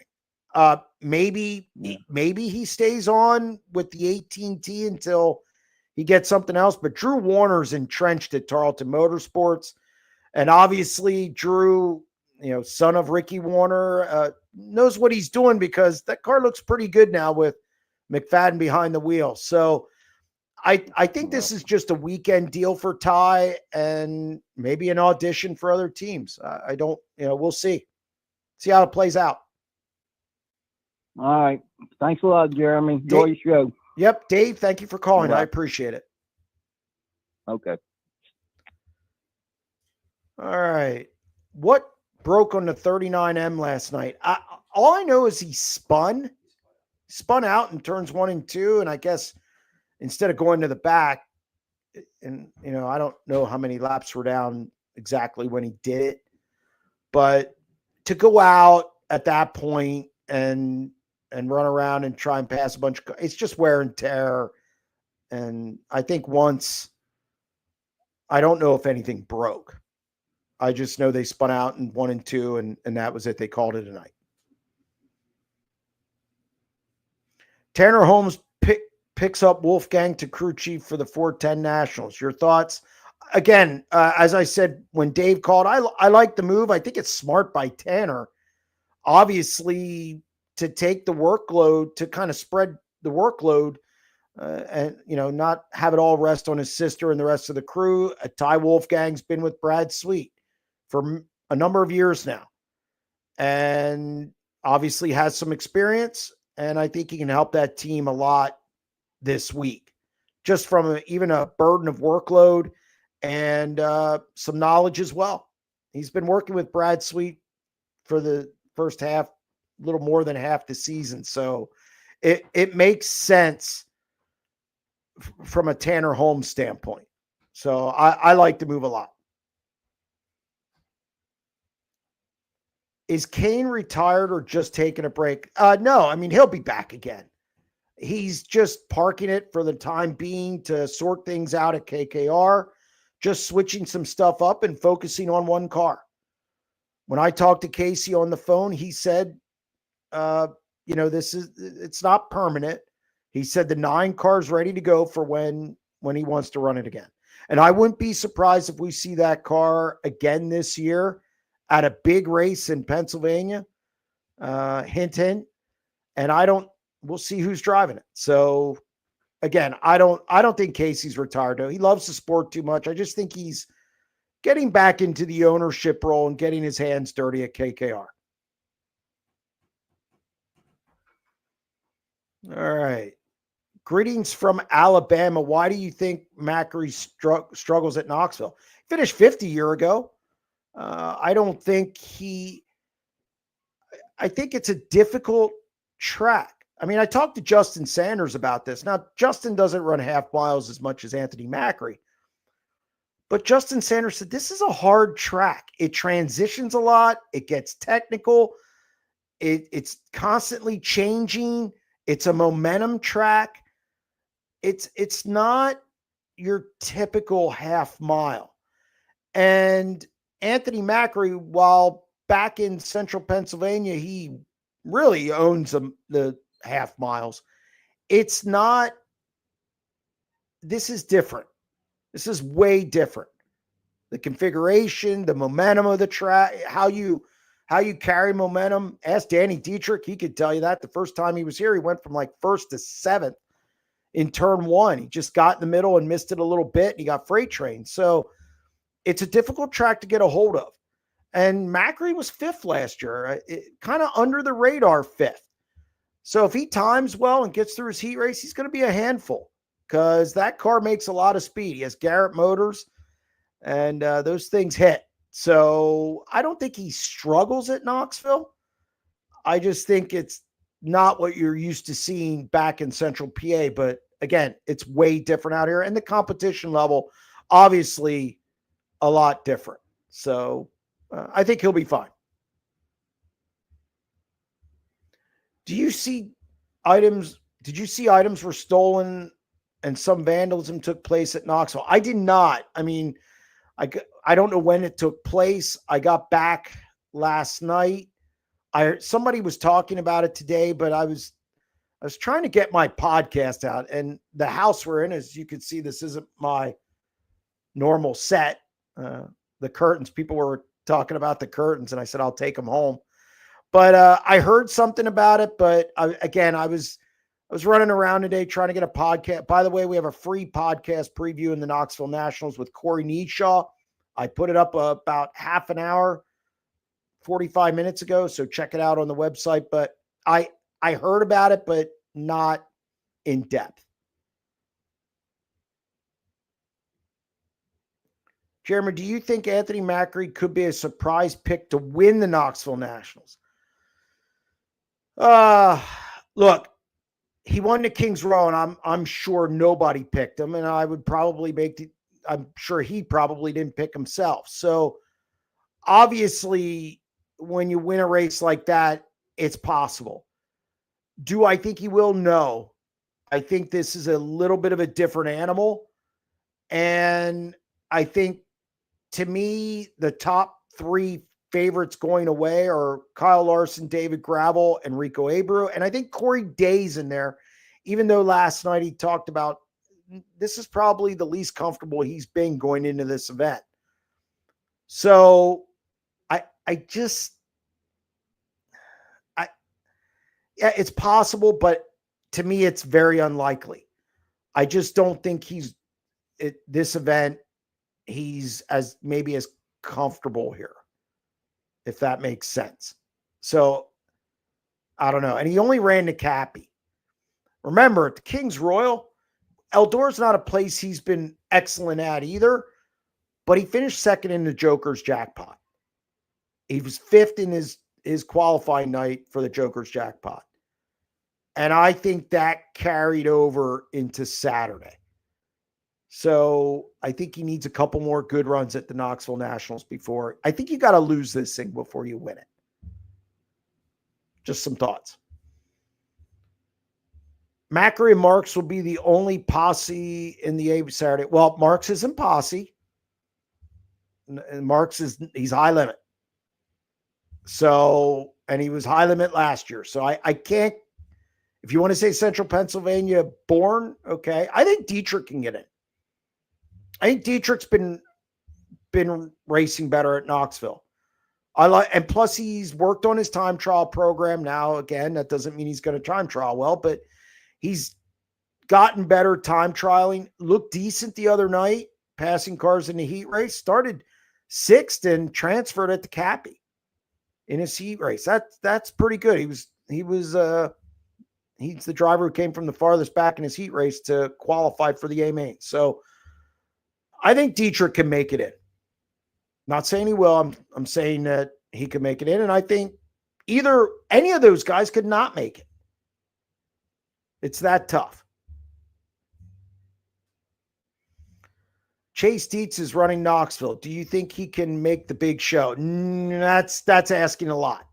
Maybe he stays on with the 18T until he gets something else. But Drew Warner's entrenched at Tarleton Motorsports, and obviously Drew, son of Ricky Warner, knows what he's doing because that car looks pretty good now with McFadden behind the wheel. So I think this is just a weekend deal for Ty and maybe an audition for other teams. We'll see how it plays out. All right. Thanks a lot, Jeremy. Enjoy your show. Yep, Dave, thank you for calling. Bye. I appreciate it. Okay. All right. What broke on the 39M last night? All I know is he spun out and turns 1 and 2. And I guess instead of going to the back, and, I don't know how many laps were down exactly when he did it, but to go out at that point and run around and try and pass a bunch of, it's just wear and tear. And I think I don't know if anything broke. I just know they spun out in 1 and 2, and that was it. They called it a night. Tanner Holmes picks up Wolfgang to crew chief for the 410 Nationals. Your thoughts? Again, as I said when Dave called, I like the move. I think it's smart by Tanner, obviously, to take the workload, to kind of spread the workload, and not have it all rest on his sister and the rest of the crew. Ty Wolfgang's been with Brad Sweet for a number of years now, and obviously has some experience. And I think he can help that team a lot this week, just from even a burden of workload and some knowledge as well. He's been working with Brad Sweet for the first half, a little more than half the season. So it makes sense from a Tanner Holmes standpoint. So I like the move a lot. Is Kane retired or just taking a break? No, I mean, he'll be back again. He's just parking it for the time being to sort things out at KKR, just switching some stuff up and focusing on one car. When I talked to Casey on the phone, he said, it's not permanent. He said the 9 car's ready to go for when he wants to run it again. And I wouldn't be surprised if we see that car again this year at a big race in Pennsylvania. Hint, hint. And we'll see who's driving it. So again, I don't think Casey's retired though. He loves the sport too much. I just think he's getting back into the ownership role and getting his hands dirty at KKR. All right. Greetings from Alabama. Why do you think Macri struggles at Knoxville? Finished 50 a year ago. I don't think I think it's a difficult track. I mean, I talked to Justin Sanders about this. Now, Justin doesn't run half miles as much as Anthony Macri, but Justin Sanders said this is a hard track. It transitions a lot. It gets technical. It's constantly changing. It's a momentum track. It's not your typical half mile. And Anthony Macri, while back in central Pennsylvania, he really owns the half miles. It's not, this is different. This is way different. The configuration, the momentum of the track, how you carry momentum. Ask Danny Dietrich. He could tell you that the first time he was here, he went from like 1st to 7th in turn 1. He just got in the middle and missed it a little bit. And he got freight trained. So it's a difficult track to get a hold of. And Macri was 5th last year, kind of under the radar 5th. So if he times well and gets through his heat race, he's going to be a handful because that car makes a lot of speed. He has Garrett motors, and those things hit. So I don't think he struggles at Knoxville. I just think it's not what you're used to seeing back in central PA. But again, it's way different out here. And the competition level, obviously, a lot different. So I think he'll be fine. Did you see items were stolen and some vandalism took place at Knoxville? I did not. I mean, I don't know when it took place. I got back last night. Somebody was talking about it today, but I was trying to get my podcast out, and the house we're in, as you can see, this isn't my normal set. The curtains, people were talking about the curtains, and I said, I'll take them home. But I heard something about it, but I was running around today trying to get a podcast. By the way, we have a free podcast preview in the Knoxville Nationals with Corey Neeshaw. I put it up about half an hour, 45 minutes ago, so check it out on the website. But I I heard about it, but not in depth. Jeremy, do you think Anthony Macri could be a surprise pick to win the Knoxville Nationals? Look, he won the Kings Row, and I'm sure nobody picked him, and I would probably I'm sure he probably didn't pick himself. So obviously, when you win a race like that, it's possible. Do I think he will? No. I think this is a little bit of a different animal. And I think, to me, the top three favorites going away are Kyle Larson, David Gravel, and Rico Abreu. And I think Corey Day's in there, even though last night he talked about this is probably the least comfortable he's been going into this event. So yeah, it's possible, but to me, it's very unlikely. I just don't think this event, he's as comfortable here, if that makes sense. So I don't know. And he only ran the Cappy. Remember, at the Kings Royal, Eldor's not a place he's been excellent at either, but he finished second in the Joker's jackpot. He was fifth in his qualifying night for the Joker's jackpot. And I think that carried over into Saturday. So I think he needs a couple more good runs at the Knoxville Nationals before. I think you got to lose this thing before you win it. Just some thoughts. Macri and Marks will be the only posse in the A Saturday. Well, Marks isn't posse. Marks he's high limit. So, and he was high limit last year. So I can't, if you want to say Central Pennsylvania born, okay. I think Dietrich can get in. I think Dietrich's been racing better at Knoxville. And plus he's worked on his time trial program. Now, again, that doesn't mean he's going to time trial well, but he's gotten better time trialing. Looked decent the other night, passing cars in the heat race. Started sixth and transferred at the Cappy in his heat race. That's pretty good. He's the driver who came from the farthest back in his heat race to qualify for the A main. So I think Dietrich can make it in. Not saying he will. I'm saying that he can make it in. And I think any of those guys could not make it. It's that tough. Chase Dietz is running Knoxville. Do you think he can make the big show? That's asking a lot.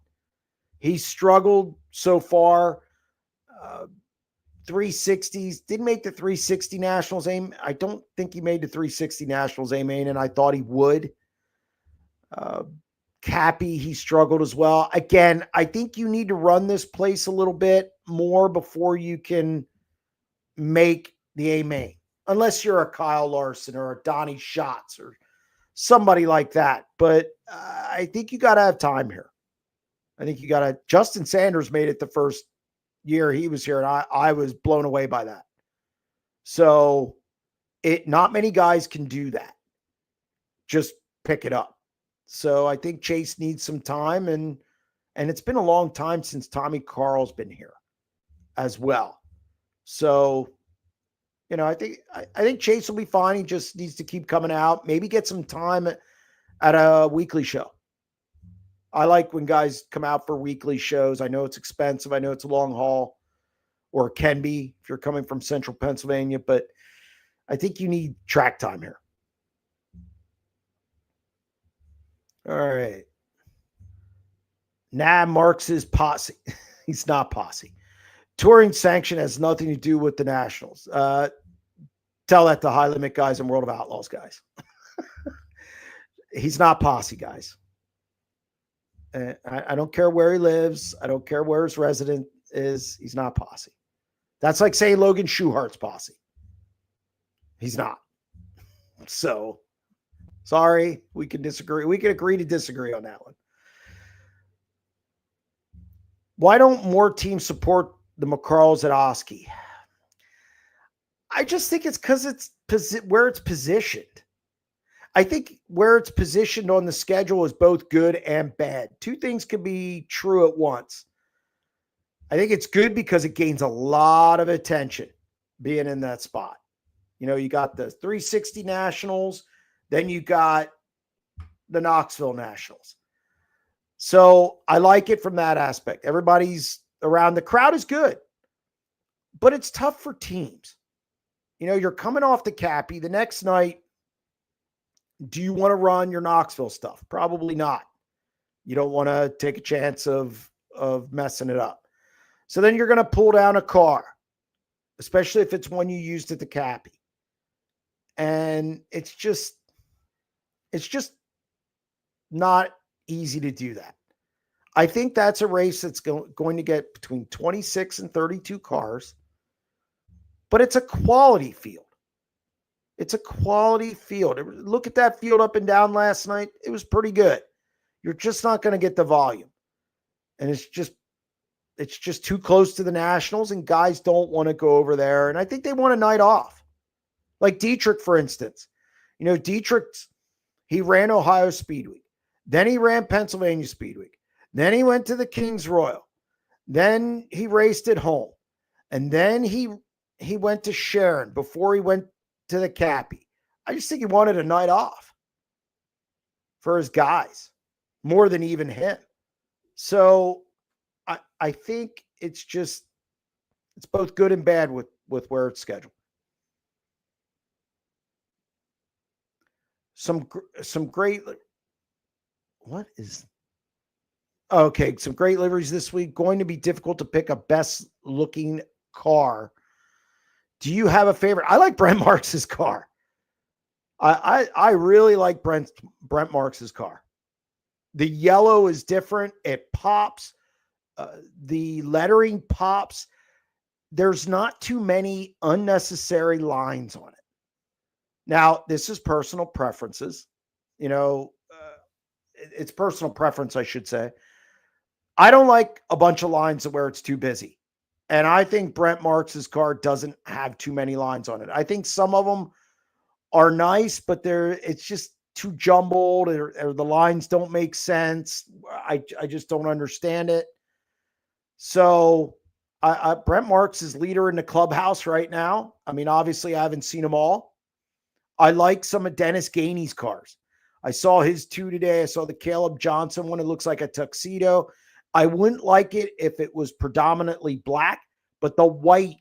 He struggled so far. 360s, didn't make the 360 Nationals aim. I don't think he made the 360 Nationals aim, and I thought he would. Cappy, he struggled as well. Again, I think you need to run this place a little bit more before you can make the A main, unless you're a Kyle Larson or a Donnie Schatz or somebody like that. But I think you got to have time here. I think you got to. Justin Sanders made it the first year he was here, and I was blown away by that. So not many guys can do that. Just pick it up. So I think Chase needs some time, and it's been a long time since Tommy Carl's been here as well. So, I think Chase will be fine. He just needs to keep coming out, maybe get some time at a weekly show. I like when guys come out for weekly shows. I know it's expensive. I know it's a long haul, or it can be if you're coming from Central Pennsylvania, but I think you need track time here. All right. Marks is posse. He's not posse. Touring sanction has nothing to do with the Nationals. Tell that to high limit guys and World of Outlaws guys. He's not posse, guys. I don't care where he lives. I don't care where his resident is. He's not posse. That's like saying Logan Schuhart's posse. He's not. So, sorry, we can disagree. We can agree to disagree on that one. Why don't more teams support the McCarls at Oski? I just think it's because it's where it's positioned. I think where it's positioned on the schedule is both good and bad. Two things can be true at once. I think it's good because it gains a lot of attention being in that spot. You got the 360 Nationals, then you got the Knoxville Nationals. So I like it from that aspect. Everybody's around. The crowd is good, but it's tough for teams. You're coming off the Cappy the next night. Do you want to run your Knoxville stuff? Probably not. You don't want to take a chance of messing it up. So then you're going to pull down a car, especially if it's one you used at the Cappy. And it's just not easy to do that. I think that's a race that's going to get between 26 and 32 cars, but it's a quality field. It's a quality field. Look at that field up and down last night. It was pretty good. You're just not going to get the volume. And it's just too close to the Nationals, and guys don't want to go over there. And I think they want a night off. Like Dietrich, for instance. Dietrich, he ran Ohio Speed Week. Then he ran Pennsylvania Speed Week. Then he went to the Kings Royal. Then he raced at home. And then he went to Sharon before he went to the Cappy. I just think he wanted a night off for his guys more than even him. So I think it's both good and bad with where it's scheduled. Some great some great liveries this week. Going to be difficult to pick a best looking car. Do you have a favorite? I like Brent Marks's car. I really like Brent Marks's car. The yellow is different. It pops. The lettering pops. There's not too many unnecessary lines on it. Now, this is personal preferences. It's personal preference, I should say. I don't like a bunch of lines where it's too busy. And I think Brent Marks's car doesn't have too many lines on it. I think some of them are nice, but it's just too jumbled, or the lines don't make sense. I just don't understand it. So Brent Marks is leader in the clubhouse right now. I mean, obviously I haven't seen them all. I like some of Dennis Gainey's cars. I saw his two today. I saw the Caleb Johnson one. It looks like a tuxedo. I wouldn't like it if it was predominantly black, but the white,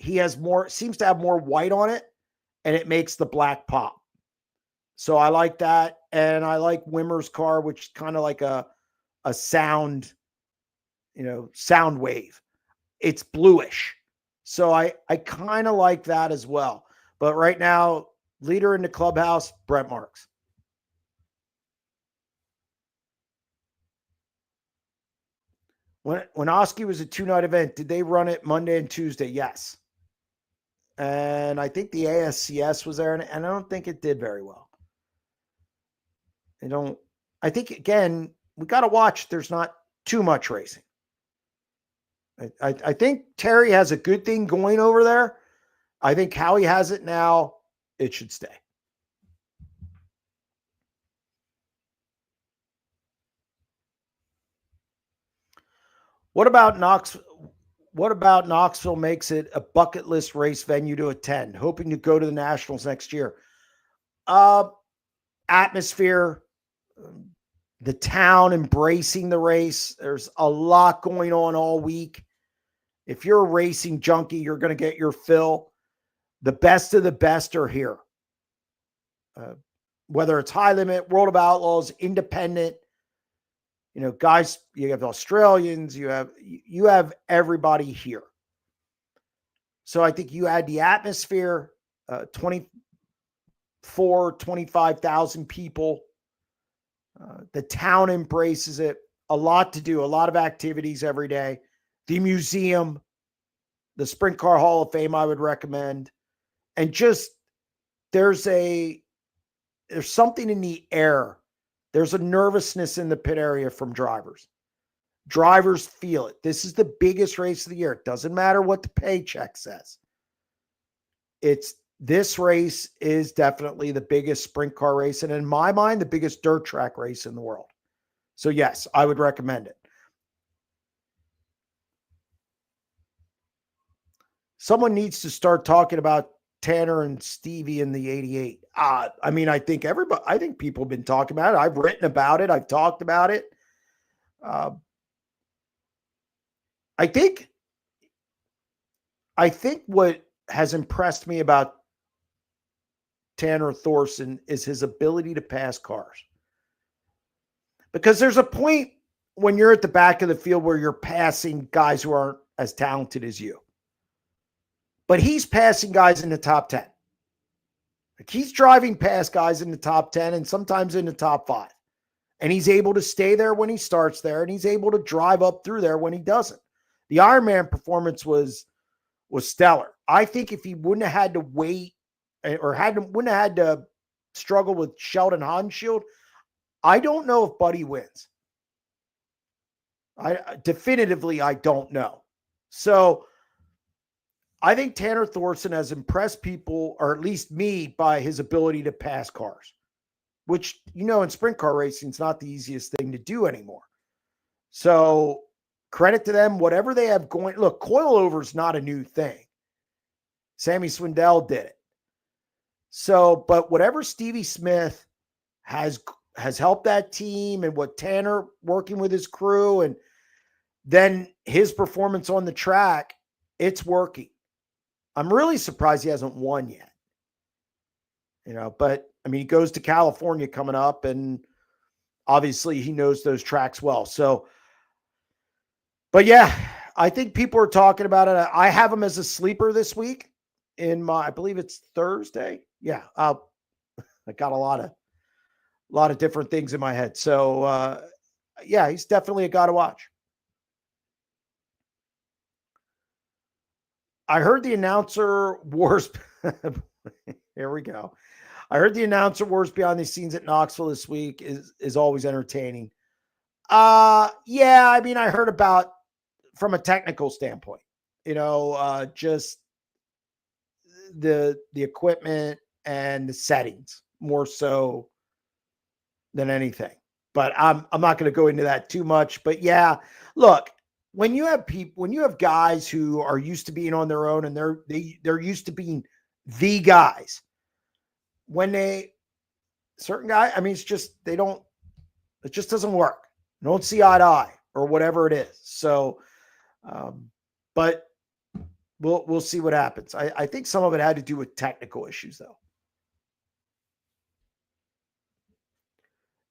seems to have more white on it, and it makes the black pop. So I like that. And I like Wimmer's car, which is kind of like a sound, sound wave. It's bluish. So I kind of like that as well. But right now, leader in the clubhouse, Brent Marks. When Oski was a 2-night event, did they run it Monday and Tuesday? Yes. And I think the ASCS was there, and I don't think it did very well. I think, again, we got to watch. There's not too much racing. I think Terry has a good thing going over there. I think how he has it now, it should stay. What about Knoxville makes it a bucket list race venue to attend, hoping to go to the Nationals next year? Atmosphere, the town embracing the race. There's a lot going on all week. If you're a racing junkie, you're going to get your fill. The best of the best are here. Whether it's High Limit, World of Outlaws, Independent, guys, you have Australians, you have everybody here. So I think you add the atmosphere, 25,000 people. The town embraces it. A lot to do, a lot of activities every day. The museum, the Sprint Car Hall of Fame, I would recommend. And just there's something in the air. There's a nervousness in the pit area from drivers. Drivers feel it. This is the biggest race of the year. It doesn't matter what the paycheck says. This race is definitely the biggest sprint car race, and in my mind, the biggest dirt track race in the world. So yes, I would recommend it. someone needs to start talking about Tanner and Stevie in the 88. I mean, I think people have been talking about it. I've written about it. I've talked about it. I think what has impressed me about Tanner Thorson is his ability to pass cars. Because there's a point when you're at the back of the field where you're passing guys who aren't as talented as you. But he's passing guys in the top 10. Like, he's driving past guys in the top 10 and sometimes in the top 5. And he's able to stay there when he starts there, and he's able to drive up through there when he doesn't. The Ironman performance was stellar. I think if he wouldn't have had to wait or wouldn't have had to struggle with Sheldon Haudenschild, I don't know if Buddy wins. I don't know. So I think Tanner Thorson has impressed people, or at least me, by his ability to pass cars, which, in sprint car racing is not the easiest thing to do anymore. So credit to them, whatever they have going. Look, coilover is not a new thing. Sammy Swindell did it. So, but whatever Stevie Smith has helped that team, and what Tanner working with his crew, and then his performance on the track, it's working. I'm really surprised he hasn't won yet. But I mean, he goes to California coming up, and obviously he knows those tracks well. So, but yeah, I think people are talking about it. I have him as a sleeper this week I believe it's Thursday. Yeah. I got a lot of different things in my head. So, yeah, he's definitely a guy to watch. I heard the announcer wars. Here we go. I heard the announcer wars behind the scenes at Knoxville this week is always entertaining. Yeah, I mean, I heard about from a technical standpoint, just the equipment and the settings more so than anything. But I'm not going to go into that too much. But yeah, look, when you have guys who are used to being on their own, and they're used to being the guys, certain guy, I mean, it just doesn't work. You don't see eye to eye or whatever it is. So, but we'll see what happens. I think some of it had to do with technical issues, though.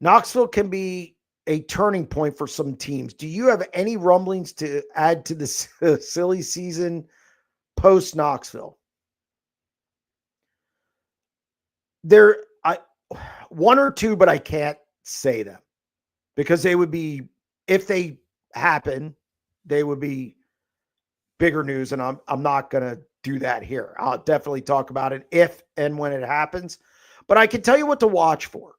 Knoxville can be a turning point for some teams. Do you have any rumblings to add to the silly season post Knoxville? One or two, but I can't say them because they would be, if they happen, they would be bigger news. And I'm not going to do that here. I'll definitely talk about it if and when it happens, but I can tell you what to watch for.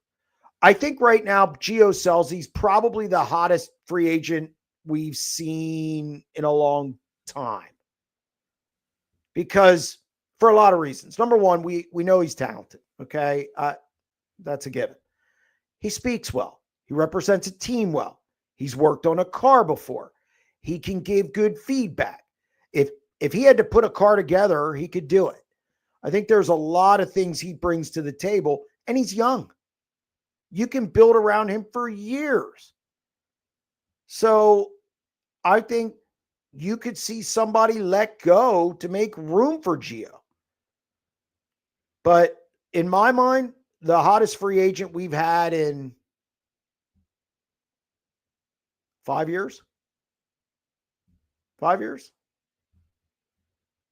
I think right now, Gio Selzi is probably the hottest free agent we've seen in a long time. Because for a lot of reasons. Number one, we know he's talented. Okay. That's a given. He speaks well. He represents a team well. He's worked on a car before. He can give good feedback. If he had to put a car together, he could do it. I think there's a lot of things he brings to the table, and he's young. You can build around him for years. So I think you could see somebody let go to make room for Gio. But in my mind, the hottest free agent we've had in 5 years. 5 years.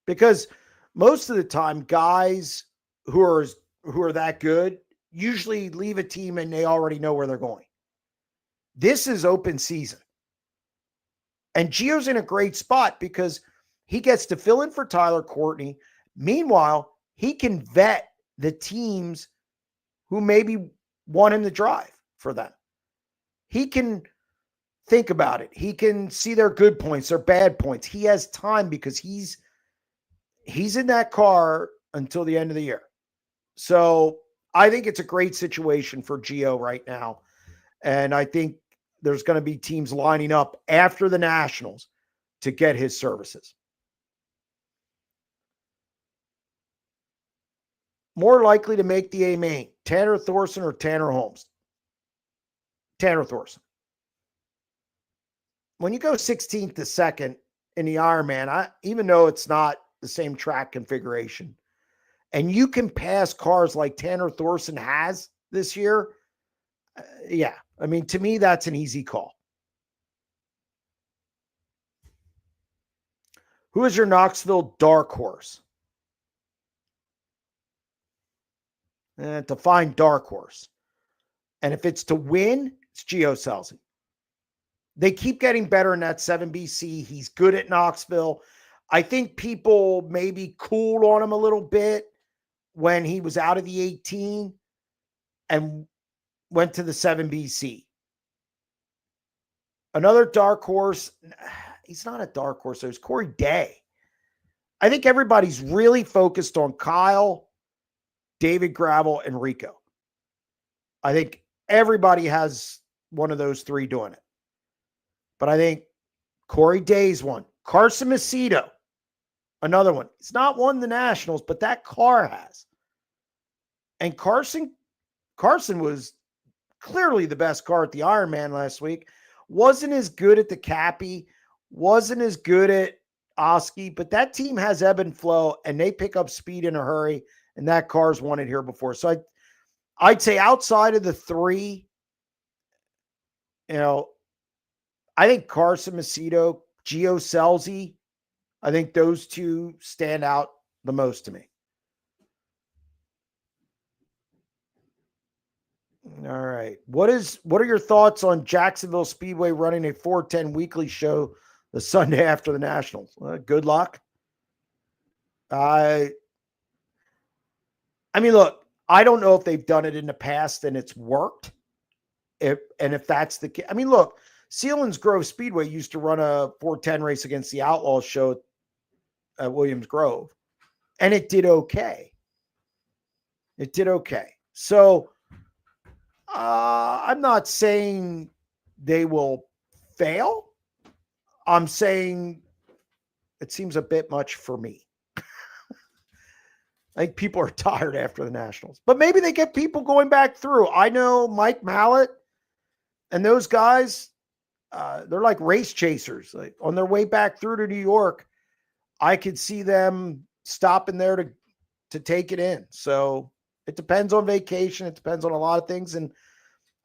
Because most of the time, guys who are that good usually leave a team and they already know where they're going. This is open season. And Gio's in a great spot because he gets to fill in for Tyler Courtney. Meanwhile, he can vet the teams who maybe want him to drive for them. He can think about it. He can see their good points, their bad points. He has time because he's in that car until the end of the year. So I think it's a great situation for Gio right now. And I think there's going to be teams lining up after the Nationals to get his services. More likely to make the A main, Tanner Thorson or Tanner Holmes? Tanner Thorson. When you go 16th to second in the Ironman, even though it's not the same track configuration, and you can pass cars like Tanner Thorson has this year, yeah. I mean, to me, that's an easy call. Who is your Knoxville dark horse? Define dark horse. And if it's to win, it's Gio Selzi. They keep getting better in that 7BC. He's good at Knoxville. I think people maybe cooled on him a little bit when he was out of the 18 and went to the 7BC. Another dark horse. He's not a dark horse. There's Corey Day. I think everybody's really focused on Kyle, David Gravel, and Rico. I think everybody has one of those three doing it. But I think Corey Day's one. Carson Macedo, another one. It's not won the Nationals, but that car has. And Carson was clearly the best car at the Ironman last week. Wasn't as good at the Cappy. Wasn't as good at Oski, but that team has ebb and flow, and they pick up speed in a hurry, and that car's won it here before. So I'd say outside of the three, I think Carson Macedo, Gio Selzi, I think those two stand out the most to me. All right. What are your thoughts on Jacksonville Speedway running a 410 weekly show the Sunday after the Nationals? Good luck. I mean, look, I don't know if they've done it in the past and it's worked. If that's the case, I mean, look, Sealands Grove Speedway used to run a 410 race against the Outlaws show at Williams Grove, and it did okay. So I'm not saying they will fail. I'm saying it seems a bit much for me. I think people are tired after the Nationals, but maybe they get people going back through. I know Mike Mallett and those guys, they're like race chasers. Like on their way back through to New York, I could see them stopping there to take it in. So it depends on vacation. It depends on a lot of things. And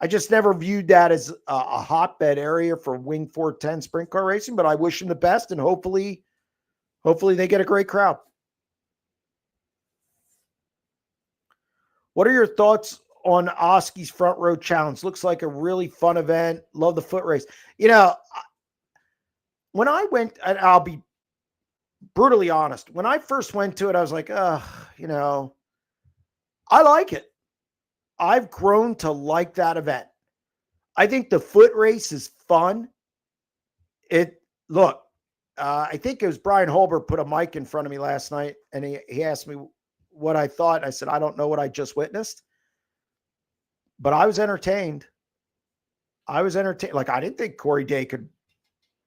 I just never viewed that as a hotbed area for Wing 410 sprint car racing, but I wish them the best, and hopefully they get a great crowd. What are your thoughts on Oski's Front Row Challenge? Looks like a really fun event. Love the foot race. When I went, and I'll be brutally honest, when I first went to it, I was like, I like it. I've grown to like that event. I think the foot race is fun. I think it was Brian Holbert put a mic in front of me last night, and he asked me what I thought. I said, I don't know what I just witnessed, but I was entertained. Like, I didn't think Corey Day could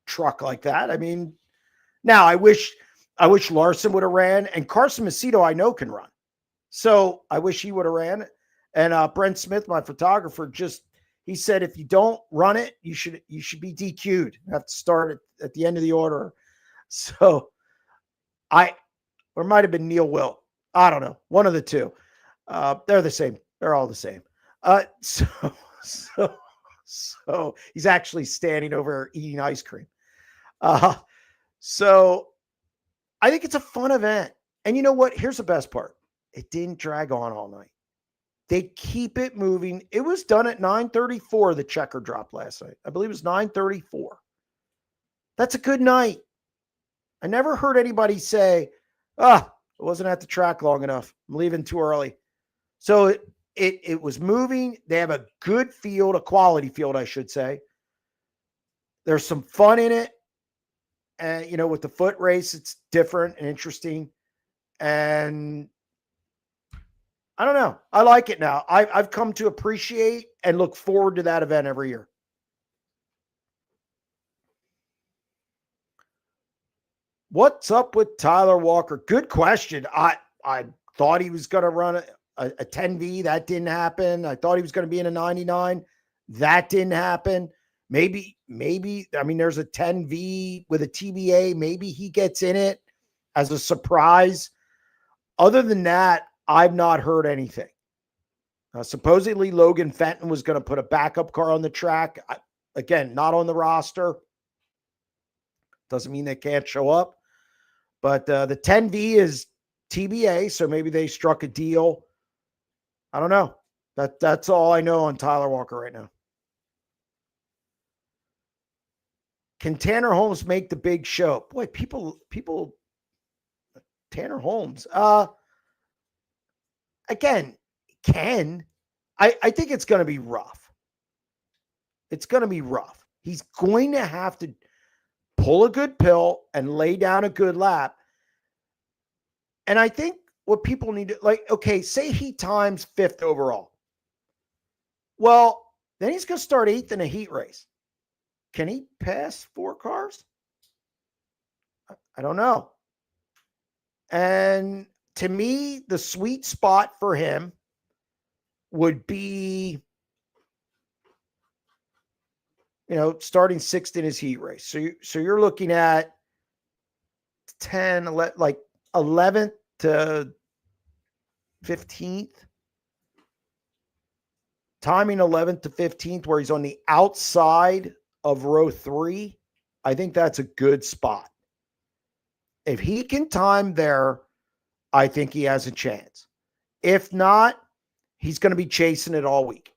truck like that. I mean, now I wish Larson would have ran, and Carson Macedo I know can run. So I wish he would have ran it. And Brent Smith, my photographer, he said, if you don't run it, you should be DQ'd. You have to start at the end of the order. So or might have been Neil Will. I don't know. One of the two. They're the same. They're all the same. So he's actually standing over eating ice cream. So I think it's a fun event. And you know what? Here's the best part. It didn't drag on all night. They keep it moving. It was done at 9:34, the checker drop last night. I believe it was 9:34. That's a good night. I never heard anybody say, it wasn't at the track long enough. I'm leaving too early. So it was moving. They have a good field, a quality field, I should say. There's some fun in it. And, with the foot race, it's different and interesting. And I don't know. I like it now. I've come to appreciate and look forward to that event every year. What's up with Tyler Walker? Good question. I thought he was going to run a 10V. That didn't happen. I thought he was going to be in a 99. That didn't happen. Maybe, I mean, there's a 10V with a TBA. Maybe he gets in it as a surprise. Other than that, I've not heard anything. Supposedly, Logan Fenton was going to put a backup car on the track. Again, not on the roster. Doesn't mean they can't show up. But the 10V is TBA, so maybe they struck a deal. I don't know. That's all I know on Tyler Walker right now. Can Tanner Holmes make the big show? Boy, people, Tanner Holmes. Again, can. I think it's going to be rough. It's going to be rough. He's going to have to pull a good pill and lay down a good lap. And I think what people need to, like, okay, say he times 5th overall. Well, then he's going to start 8th in a heat race. Can he pass 4 cars? I don't know. And to me, the sweet spot for him would be, starting 6th in his heat race. So you're looking at 10, 11, like 11th to 15th. Timing 11th to 15th, where he's on the outside of row 3. I think that's a good spot. If he can time there, I think he has a chance. If not, he's going to be chasing it all week.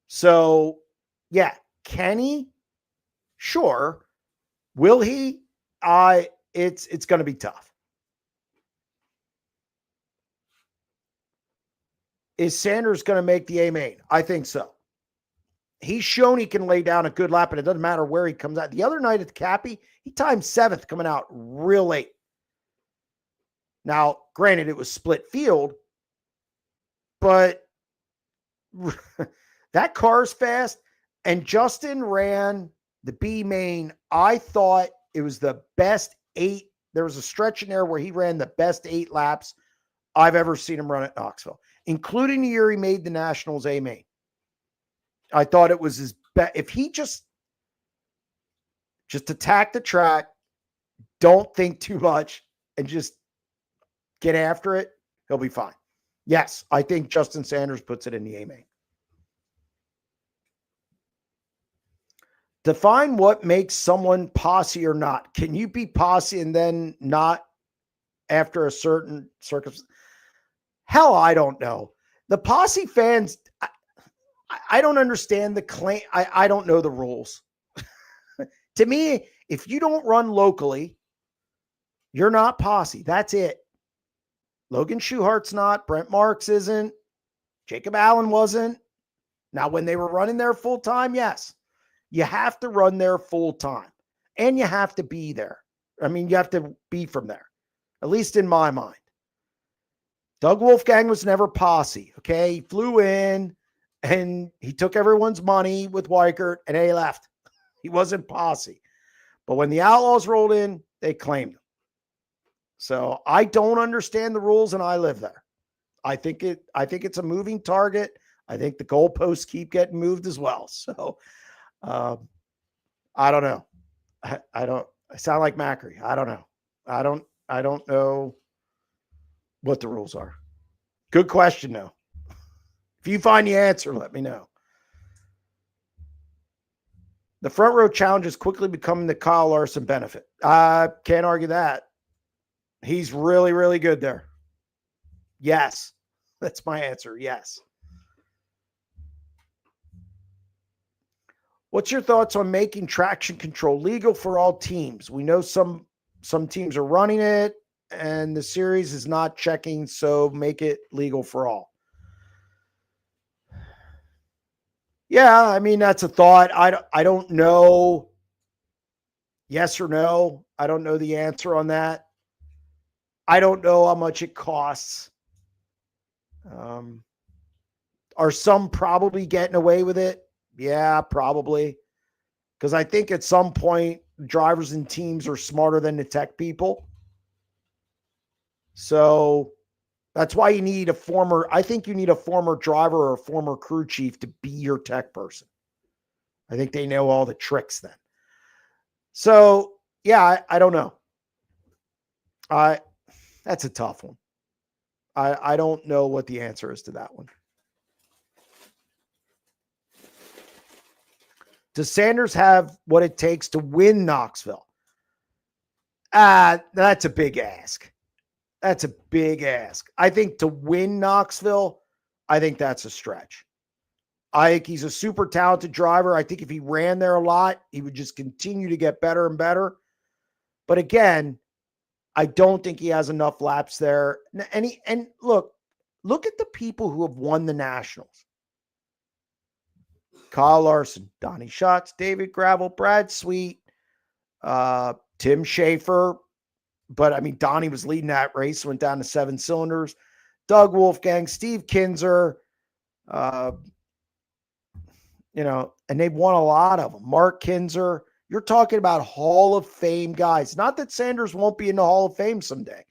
So, yeah, can he? Sure. Will he? It's going to be tough. Is Sanders going to make the A main? I think so. He's shown he can lay down a good lap, and it doesn't matter where he comes out. The other night at the Cappy, he timed 7th coming out real late. Now, granted, it was split field, but that car's fast. And Justin ran the B main. I thought it was the best 8. There was a stretch in there where he ran the best 8 laps I've ever seen him run at Knoxville, including the year he made the Nationals A main. I thought it was his best. If he just attack the track, don't think too much, and just get after it, he'll be fine. Yes, I think Justin Sanders puts it in the A main. Define what makes someone posse or not. Can you be posse and then not after a certain circumstance? Hell, I don't know. The posse fans, I don't understand the claim. I don't know the rules. To me, if you don't run locally, you're not posse. That's it. Logan Schuhart's not. Brent Marks isn't. Jacob Allen wasn't. Now, when they were running there full time, yes. You have to run there full time. And you have to be there. I mean, you have to be from there. At least in my mind. Doug Wolfgang was never posse, okay? He flew in and he took everyone's money with Weichert and he left. He wasn't posse. But when the Outlaws rolled in, they claimed him. So I don't understand the rules and I live there. I think it's a moving target. I think the goalposts keep getting moved as well. So I don't know. I sound like Macri. I don't know. I don't know what the rules are. Good question, though. If you find the answer, let me know. The front row challenge is quickly becoming the Kyle Larson benefit. I can't argue that. He's really, really good there. Yes. That's my answer. Yes. What's your thoughts on making traction control legal for all teams? We know some teams are running it and the series is not checking, so make it legal for all. Yeah, I mean, that's a thought. I don't know. Yes or no. I don't know the answer on that. I don't know how much it costs. Are some probably getting away with it? Yeah, probably. Because I think at some point, drivers and teams are smarter than the tech people. So That's why you need I think you need a former driver or a former crew chief to be your tech person. I think they know all the tricks then. So, yeah, I don't know. That's a tough one. I don't know what the answer is to that one. Does Sanders have what it takes to win Knoxville? That's a big ask. That's a big ask. I think to win Knoxville, I think that's a stretch. I think he's a super talented driver. I think if he ran there a lot, he would just continue to get better and better. But again, I don't think he has enough laps there. And look at the people who have won the Nationals. Kyle Larson, Donnie Schatz, David Gravel, Brad Sweet, Tim Schaefer. But, I mean, Donnie was leading that race, went down to 7 cylinders. Doug Wolfgang, Steve Kinzer, and they've won a lot of them. Mark Kinzer. You're talking about Hall of Fame guys. Not that Sanders won't be in the Hall of Fame someday.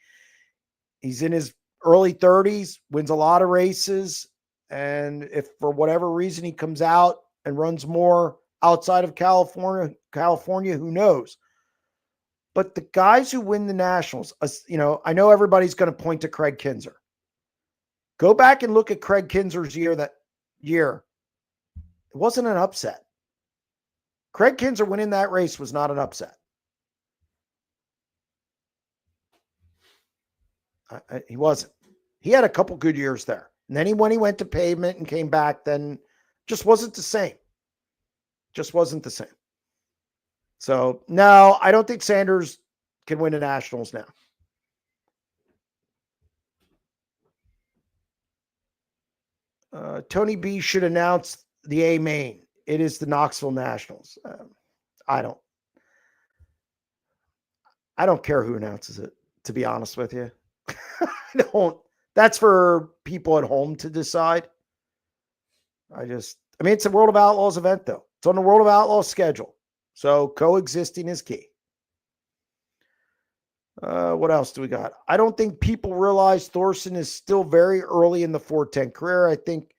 He's in his early 30s, wins a lot of races. And if for whatever reason he comes out and runs more outside of California, who knows? But the guys who win the Nationals, I know everybody's going to point to Craig Kinzer. Go back and look at Craig Kinzer's year. That year, it wasn't an upset. Craig Kinzer winning that race was not an upset. He wasn't. He had a couple good years there. And then when he went to pavement and came back, then just wasn't the same. Just wasn't the same. So, no, I don't think Sanders can win the Nationals now. Tony B should announce the A main. It is the Knoxville Nationals. I don't care who announces it, to be honest with you. I don't. That's for people at home to decide. It's a World of Outlaws event, though. It's on the World of Outlaws schedule. So coexisting is key. What else do we got? I don't think people realize Thorson is still very early in the 410 career. I think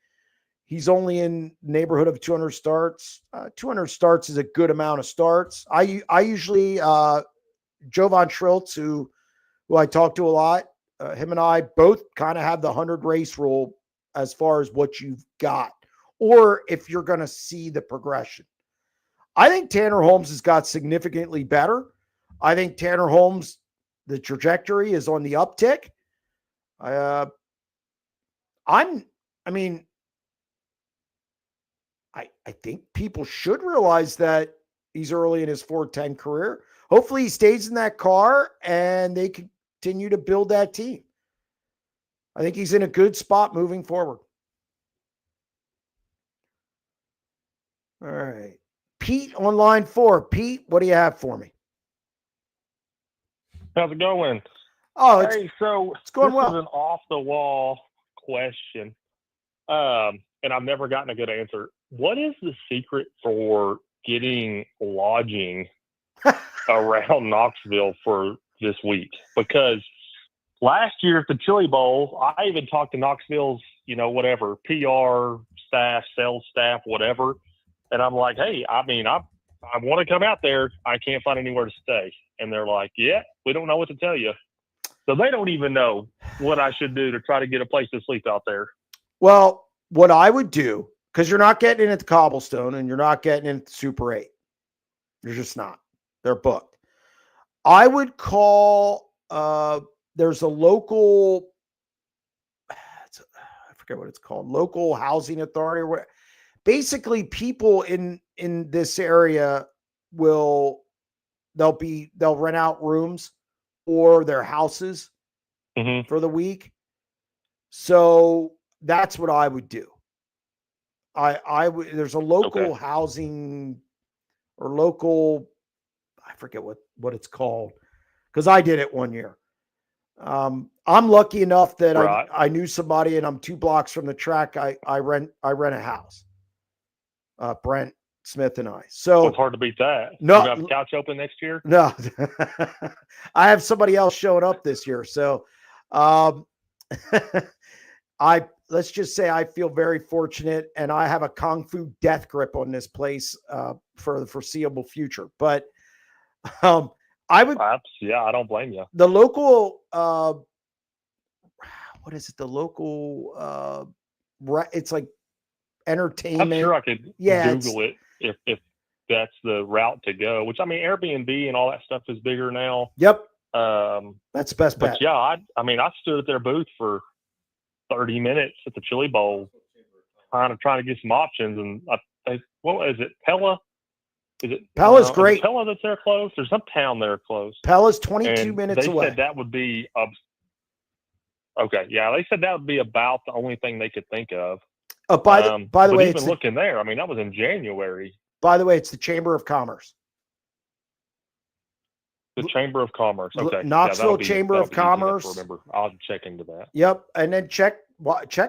he's only in the neighborhood of 200 starts. 200 starts is a good amount of starts. I usually, Jovan Schriltz, who I talk to a lot, him and I both kind of have the 100 race rule as far as what you've got, or if you're going to see the progression. I think Tanner Holmes has got significantly better. I think Tanner Holmes, the trajectory is on the uptick. I think people should realize that he's early in his 410 career. Hopefully he stays in that car and they continue to build that team. I think he's in a good spot moving forward. All right. Pete on line 4. Pete, what do you have for me? How's it going? Oh, it's going well. This is an off-the-wall question, and I've never gotten a good answer. What is the secret for getting lodging around Knoxville for this week? Because last year at the Chili Bowl, I even talked to Knoxville's, PR staff, sales staff, whatever, and I'm like, hey, I want to come out there. I can't find anywhere to stay. And they're like, yeah, we don't know what to tell you. So they don't even know what I should do to try to get a place to sleep out there. Well, what I would do, because you're not getting in at the Cobblestone and you're not getting in at the Super 8. You're just not. They're booked. I would call, there's a local, I forget what it's called, local housing authority or what. Basically, people in this area they'll rent out rooms or their houses for the week. So that's what I would do. I would. There's a local housing or local, I forget what it's called, because I did it one year. I'm lucky enough that I knew somebody, and I'm 2 blocks from the track. I rent a house. Brent Smith and I. So it's hard to beat that. No, you have a couch open next year? No, I have somebody else showing up this year. So Let's just say I feel very fortunate, and I have a kung fu death grip on this place for the foreseeable future. But I would, Yeah, I don't blame you. the local, what is it? The local, it's like entertainment. I'm sure I could Yeah, Google it if that's the route to go. Which I mean, Airbnb and all that stuff is bigger now. Yep, Um, that's the best bet. but yeah, I mean, I stood at their booth for 30 minutes at the Chili Bowl, trying to get some options. And what is it? Pella? Is it Pella's great. Is it Pella that's there close? There's some town there close. Pella's 22 and minutes they away. said that would be okay. Yeah, they said that would be about the only thing they could think of. By the way, even looking there, I mean, that was in January. By the way, it's the Chamber of Commerce. The Chamber of Commerce. Okay. Knoxville Chamber of Commerce. Remember, I'll check into that. Yep, and then check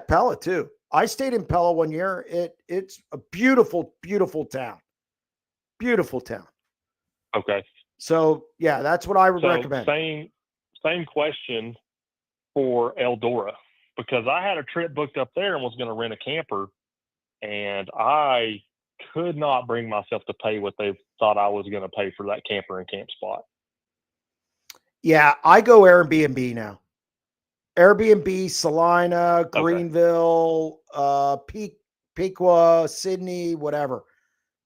Pella too. I stayed in Pella one year. It's a beautiful, beautiful town. Beautiful town. Okay. So yeah, that's what I would recommend. Same question for Eldora, because I had a trip booked up there and was going to rent a camper, and I could not bring myself to pay what they thought I was going to pay for that camper and camp spot. Yeah, I go Airbnb now. Airbnb, Salina, Greenville, Pequot, Sydney, whatever.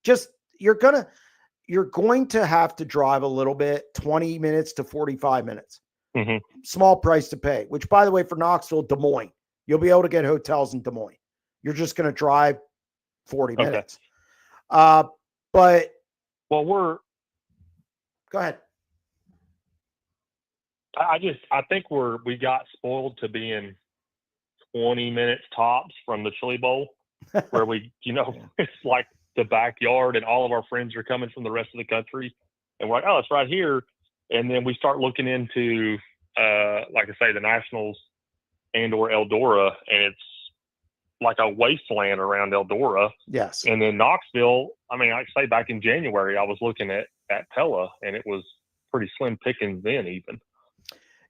Just you're going to have to drive a little bit, 20 minutes to 45 minutes. Mm-hmm. Small price to pay, which, by the way, for Knoxville, Des Moines, you'll be able to get hotels in Des Moines. You're just going to drive 40 minutes. But go ahead. I think we got spoiled to being 20 minutes tops from the Chili Bowl, where it's like the backyard and all of our friends are coming from the rest of the country, and we're like, oh, it's right here. And then we start looking into, like I say, the Nationals and/or Eldora, and it's like a wasteland around Eldora. Yes. And then Knoxville, I mean, like I say, back in January, I was looking at Pella, and it was pretty slim pickings then even.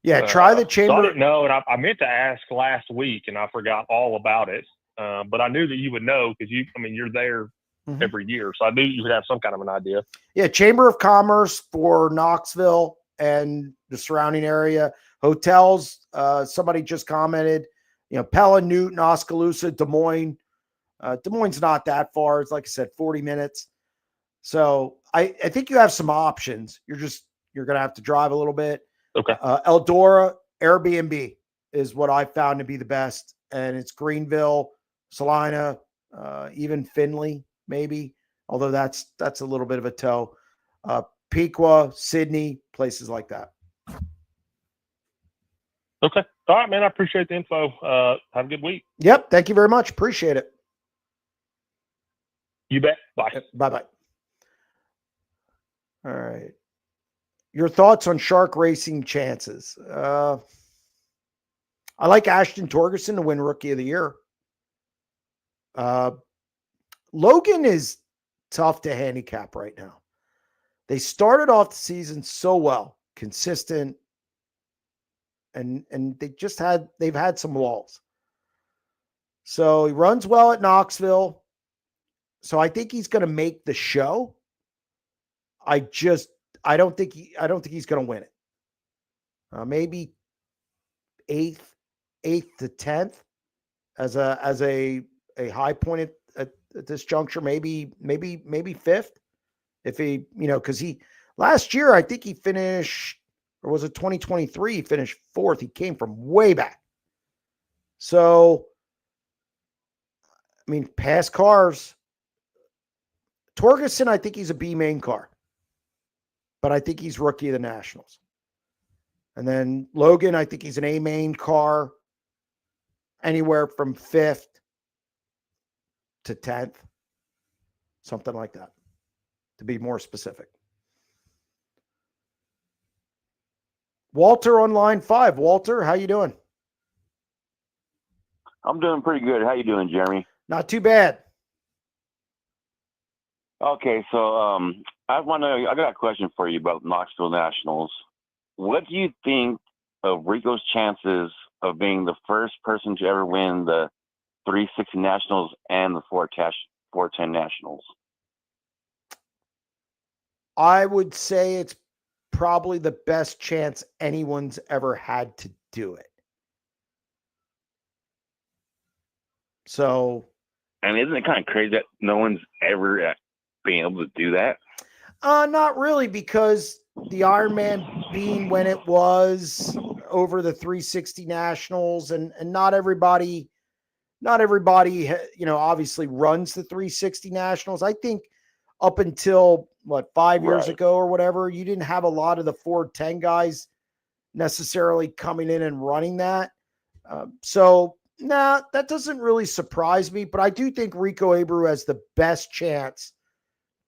Yeah, try the Chamber. So I didn't know, and I meant to ask last week, and I forgot all about it. But I knew that you would know because you're there every year, so I knew you would have some kind of an idea. Yeah, Chamber of Commerce for Knoxville and the surrounding area. Hotels, somebody just commented, Pella, Newton, Oskaloosa, Des Moines. Des Moines not that far. It's like I said, 40 minutes. So I think you have some options. You're going to have to drive a little bit. Okay. Eldora, Airbnb is what I found to be the best. And it's Greenville, Salina, even Findlay, maybe, although that's a little bit of a tow. Pequot, Sydney, places like that. Okay. All right, man. I appreciate the info. Have a good week. Yep. Thank you very much. Appreciate it. You bet. Bye. Bye-bye. All right. Your thoughts on shark racing chances? I like Ashton Torgerson to win Rookie of the Year. Logan is tough to handicap right now. They started off the season so well, consistent, and they've had some lulls. So he runs well at Knoxville. So I think he's going to make the show. I don't think he's going to win it. Maybe eighth to 10th as a high point at this juncture. Maybe fifth. If he, because last year, I think he finished, or was it 2023? He finished fourth. He came from way back. So, past cars. Torgerson, I think he's a B main car, but I think he's Rookie of the Nationals. And then Logan, I think he's an A main car, anywhere from 5th to 10th, something like that, to be more specific. Walter on line 5. Walter, how you doing? I'm doing pretty good. How you doing, Jeremy? Not too bad. Okay, so I got a question for you about Knoxville Nationals. What do you think of Rico's chances of being the first person to ever win the 360 Nationals and the 410 Nationals? I would say it's probably the best chance anyone's ever had to do it. So, And isn't it kind of crazy that no one's ever been able to do that? not really, because the Ironman being when it was over the 360 Nationals, and not everybody, obviously runs the 360 Nationals. I think up until 5 years ago or whatever, you didn't have a lot of the 410 guys necessarily coming in and running that. That doesn't really surprise me, but I do think Rico Abreu has the best chance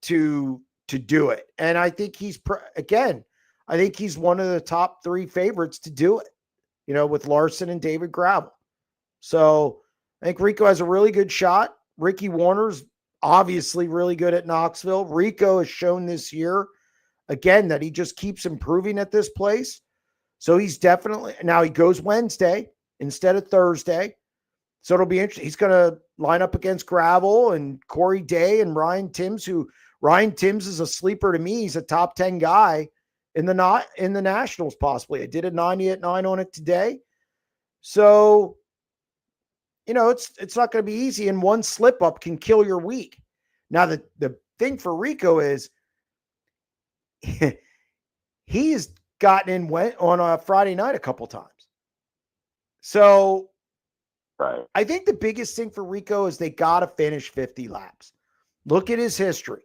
to do it. And I think I think he's one of the top 3 favorites to do it, with Larson and David Gravel. So I think Rico has a really good shot. Ricky Warner's obviously really good at Knoxville. Rico has shown this year, again, that he just keeps improving at this place. So he's definitely, now he goes Wednesday instead of Thursday. So it'll be interesting. He's going to line up against Gravel and Corey Day and Ryan Timms, Ryan Timms is a sleeper to me. He's a top 10 guy in the Nationals, possibly. I did a 90-9 on it today. So, it's not going to be easy, and one slip up can kill your week. Now, the thing for Rico is he has gotten in on a Friday night a couple times. So I think the biggest thing for Rico is they got to finish 50 laps. Look at his history.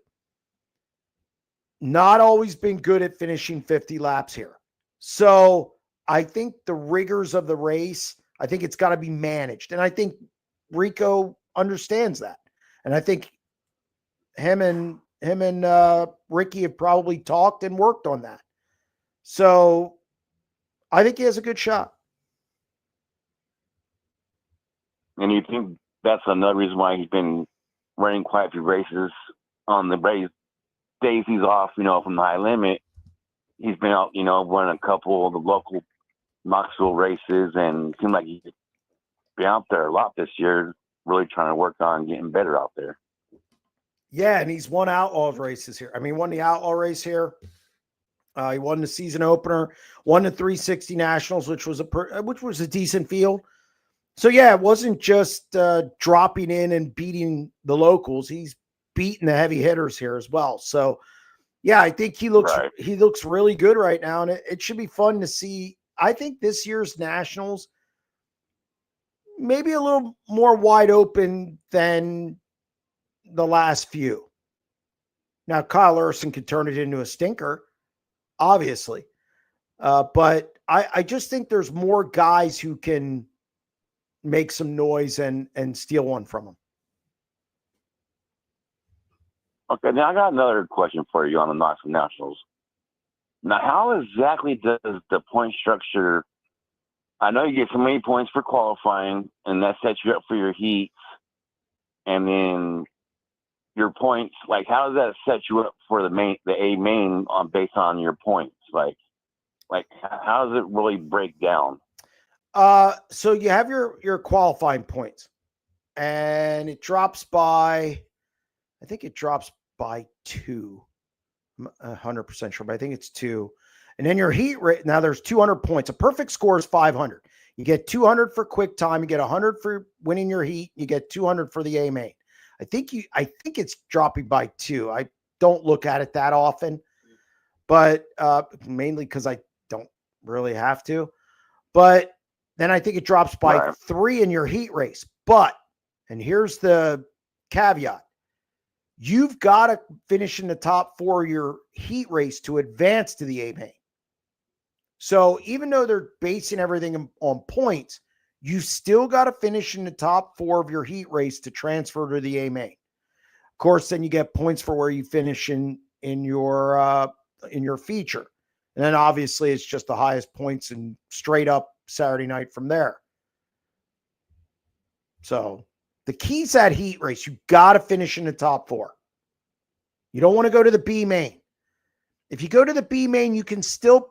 Not always been good at finishing 50 laps here. So I think the rigors of the race, I think it's got to be managed. And I think Rico understands that. And I think him and Ricky have probably talked and worked on that. So I think he has a good shot. And you think that's another reason why he's been running quite a few races on the days he's off, from the high limit. He's been out, running a couple of the local Knoxville races, and it seemed like he's been out there a lot this year, really trying to work on getting better out there. Yeah, and he's won Outlaws races here. I mean, he won the Outlaw race here. He won the season opener, won the 360 Nationals, which was a decent field. So yeah, it wasn't just dropping in and beating the locals. He's beating the heavy hitters here as well. So yeah, I think he looks really good right now, and it should be fun to see. I think this year's Nationals maybe a little more wide open than the last few. Now, Kyle Larson could turn it into a stinker, obviously. But I just think there's more guys who can make some noise and steal one from him. Okay, now I got another question for you on the Knoxville Nationals. Now, how exactly does the point structure, I know you get so many points for qualifying, and that sets you up for your heats, and then your points, like how does that set you up for the A main based on your points? Like how does it really break down? So you have your qualifying points, and it drops by, I think it drops by 2. I'm 100% sure, but I think it's 2. And then your heat rate, now there's 200 points. A perfect score is 500. You get 200 for quick time, you get 100 for winning your heat, you get 200 for the A main. I think it's dropping by 2. I don't look at it that often, but mainly because I don't really have to. But then I think it drops by 3 in your heat race. But, and here's the caveat, you've got to finish in the top 4 of your heat race to advance to the A main. So even though they're basing everything on points, you still got to finish in the top 4 of your heat race to transfer to the A main. Of course, then you get points for where you finish in your feature. And then obviously it's just the highest points and straight up Saturday night from there. So the key's that heat race. You got to finish in the top 4. You don't want to go to the B main. If you go to the B main, you can still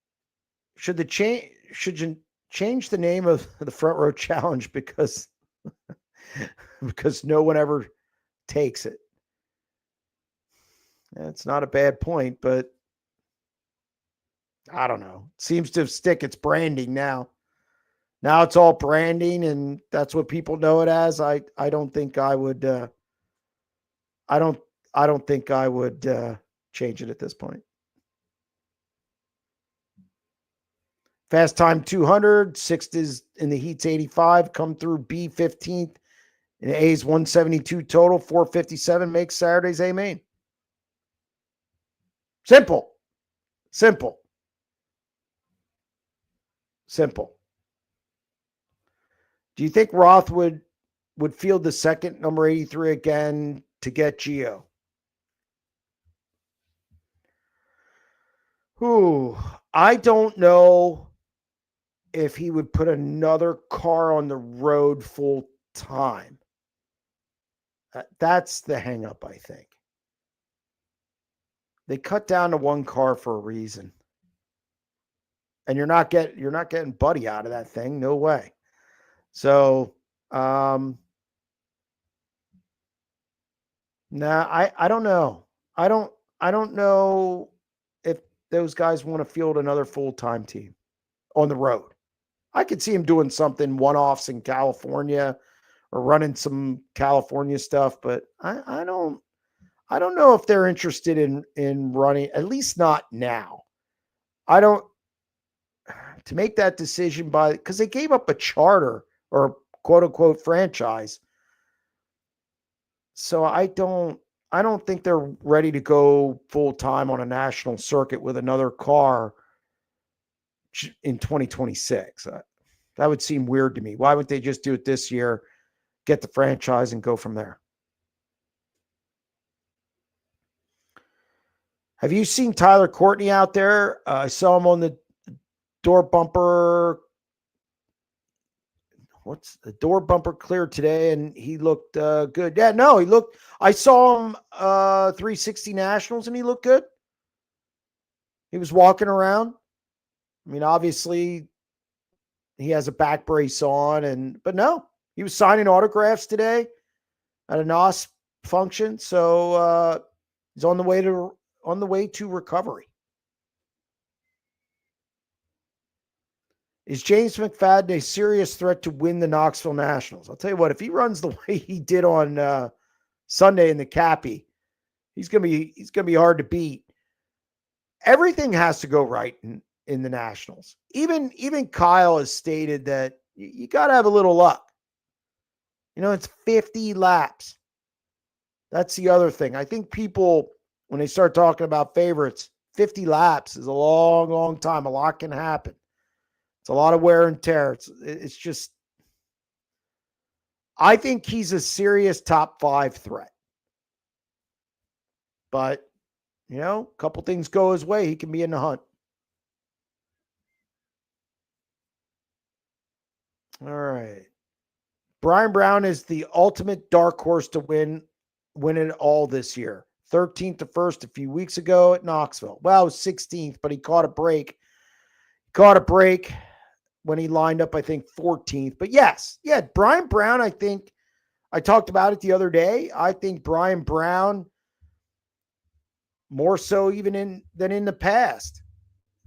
should you change the name of the Front Row Challenge because no one ever takes it? It's not a bad point, but I don't know. It seems to stick its branding now. Now it's all branding, and that's what people know it as. I don't think I would. I don't think I would change it at this point. Fast time 200, sixth is in the heats 85. Come through B 15th, and A's 172 total. 457 makes Saturday's A main. Simple. Do you think Roth would field the second number 83 again to get Gio? I don't know if he would put another car on the road full time. That's the hang up, I think. They cut down to one car for a reason. And you're not getting Buddy out of that thing. No way. So, I don't know. I don't know if those guys want to field another full-time team on the road. I could see him doing something one-offs in California or running some California stuff, but I don't know if they're interested in running, at least not now. To make that decision because they gave up a charter or quote unquote franchise. So I don't think they're ready to go full time on a national circuit with another car in 2026. That would seem weird to me. Why would they just do it this year, get the franchise and go from there? Have you seen Tyler Courtney out there? I saw him on the door bumper. What's the door bumper clear today? And he looked good. Yeah, no, I saw him 360 Nationals and he looked good. He was walking around. I mean, obviously he has a back brace on, but no, he was signing autographs today at a NOS function. So he's on the way to recovery. Is James McFadden a serious threat to win the Knoxville Nationals? I'll tell you what, if he runs the way he did on Sunday in the Cappy, he's gonna be hard to beat. Everything has to go right in the Nationals. Even Kyle has stated that you got to have a little luck. It's 50 laps. That's the other thing. I think people, when they start talking about favorites, 50 laps is a long, long time. A lot can happen. It's a lot of wear and tear. It's just, I think he's a serious top 5 threat. But, a couple things go his way, he can be in the hunt. All right. Brian Brown is the ultimate dark horse to win it all this year. 13th to 1st a few weeks ago at Knoxville. Well, it was 16th, but he caught a break. When he lined up, I think 14th. But yes, Brian Brown, I think I talked about it the other day. I think Brian Brown, more so even than in the past.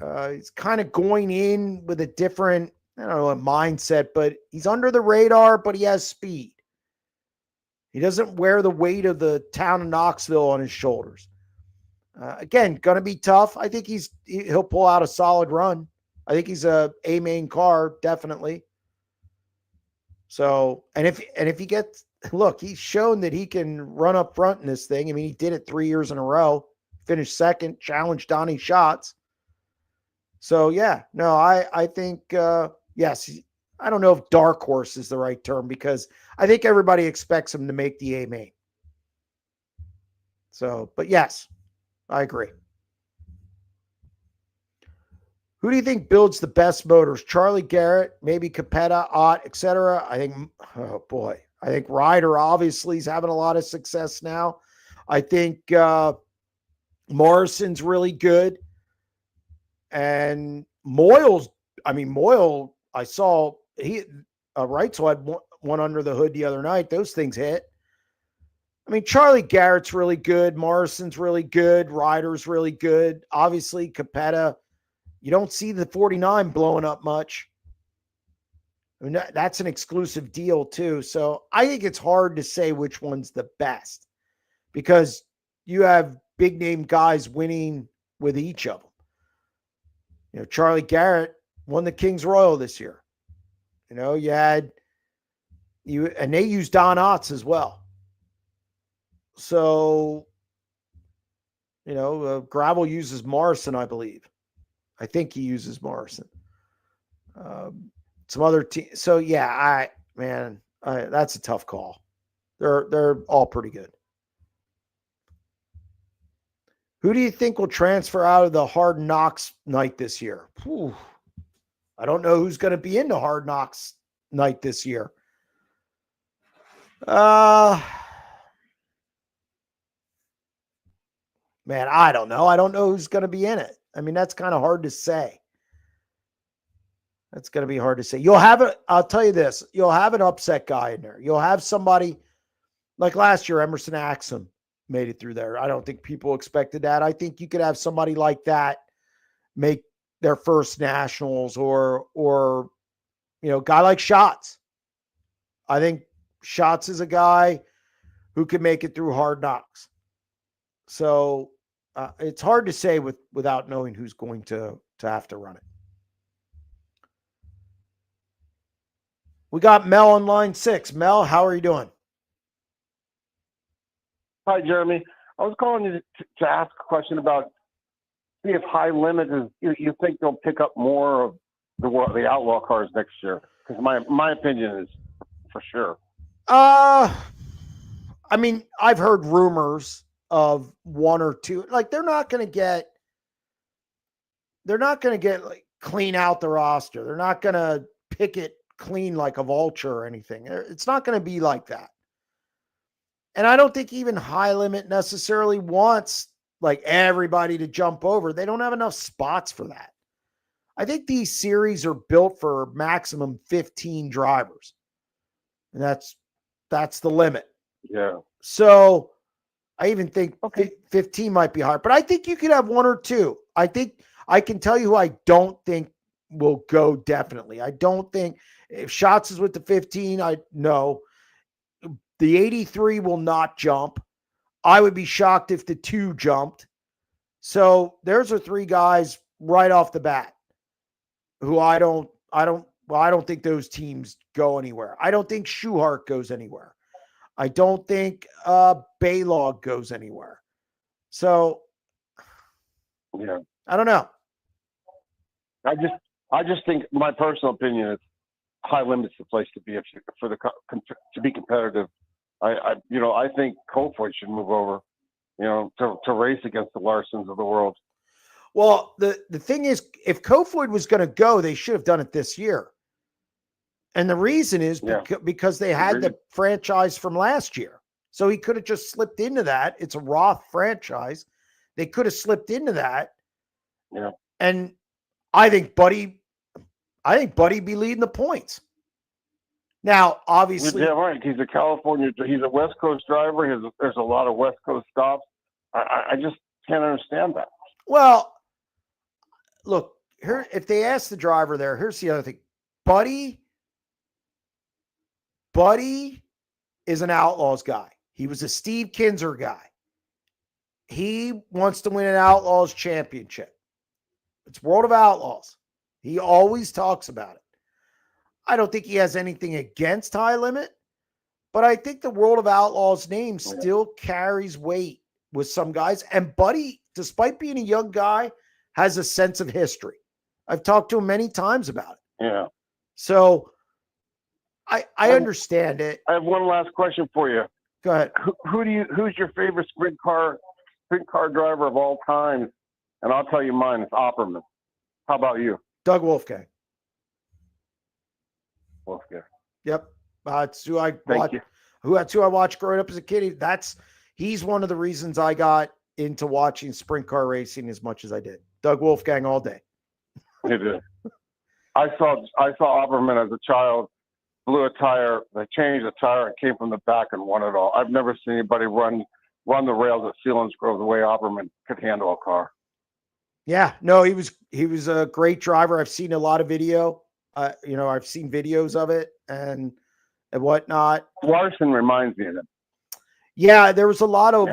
He's kind of going in with a different, mindset, but he's under the radar, but he has speed. He doesn't wear the weight of the town of Knoxville on his shoulders. Again, going to be tough. I think he'll pull out a solid run. I think he's a main car, definitely. So, and if he gets, look, he's shown that he can run up front in this thing. I mean, he did it 3 years in a row, finished second, challenged Donnie Schatz. So, yeah, no, I think, yes, I don't know if dark horse is the right term because I think everybody expects him to make the A main. So, but yes, I agree. Who do you think builds the best motors? Charlie Garrett, maybe Capetta, Ott, etc. I think Ryder obviously is having a lot of success now. I think Morrison's really good. And Moyle, I saw Reitzel had one under the hood the other night. Those things hit. I mean, Charlie Garrett's really good. Morrison's really good. Ryder's really good. Obviously, Capetta. You don't see the 49 blowing up much. I mean, that's an exclusive deal too. So I think it's hard to say which one's the best because you have big name guys winning with each of them. You know, Charlie Garrett won the Kings Royal this year. You know, and they used Don Otts as well. So, you know, Gravel uses Morrison, I believe. I think he uses Morrison. Some other teams. So yeah, that's a tough call. They're all pretty good. Who do you think will transfer out of the Hard Knocks night this year? Whew. I don't know who's going to be in the Hard Knocks night this year. Man, I don't know. I don't know who's going to be in it. I mean, that's kind of hard to say. That's going to be hard to say. I'll tell you this. You'll have an upset guy in there. You'll have somebody like last year, Emerson Axum made it through there. I don't think people expected that. I think you could have somebody like that make their first nationals or you know, guy like Schatz. I think Schatz is a guy who can make it through Hard Knocks. So it's hard to say without knowing who's going to have to run it. We got Mel on line 6. Mel, how are you doing? Hi, Jeremy. I was calling you to ask a question about see if High Limit is. You think they'll pick up more of the outlaw cars next year? Because my opinion is for sure. I mean, I've heard rumors of one or two. Like they're not going to get like clean out the roster. They're not going to pick it clean like a vulture or anything. It's not going to be like that. And I don't think even High Limit necessarily wants like everybody to jump over. They don't have enough spots for that. I think these series are built for maximum 15 drivers. And that's the limit. Yeah. So I even think 15 might be hard, but I think you could have one or two. I think I can tell you who I don't think will go definitely. I don't think if Schatz is with the 15, I know. The 83 will not jump. I would be shocked if the 2 jumped. So there's our 3 guys right off the bat who I don't think those teams go anywhere. I don't think Schuhart goes anywhere. I don't think Baylog goes anywhere. So yeah, I don't know. I just think my personal opinion is High Limit's the place to be to be competitive. I think Kofoid should move over, to race against the Larsons of the world. Well, the thing is, if Kofoid was going to go, they should have done it this year. And the reason is because they had the franchise from last year. So he could have just slipped into that. It's a Roth franchise. They could have slipped into that. Yeah. And I think Buddy be leading the points. Now, obviously, yeah, right. He's a West Coast driver. There's a lot of West Coast stops. I just can't understand that. Well, look, here, if they ask the driver there, here's the other thing. Buddy is an Outlaws guy. He was a Steve Kinzer guy. He wants to win an Outlaws championship. It's World of Outlaws. He always talks about it. I don't think he has anything against High Limit, but I think the World of Outlaws name still carries weight with some guys. And Buddy, despite being a young guy, has a sense of history. I've talked to him many times about it. Yeah. So I understand it. I have one last question for you. Go ahead. Who's your favorite sprint car driver of all time? And I'll tell you mine. It's Opperman. How about you? Doug Wolfgang. Wolfgang. Yep. That's who I watched. That's who I watched growing up as a kid. He's one of the reasons I got into watching sprint car racing as much as I did. Doug Wolfgang all day. It is. I saw Opperman as a child, blew a tire, they changed the tire, and came from the back and won it all. I've never seen anybody run the rails at Selinsgrove the way Opperman could handle a car. Yeah, no, he was a great driver. I've seen a lot of video. I've seen videos of it and whatnot. Larson reminds me of him. Yeah, there was a lot of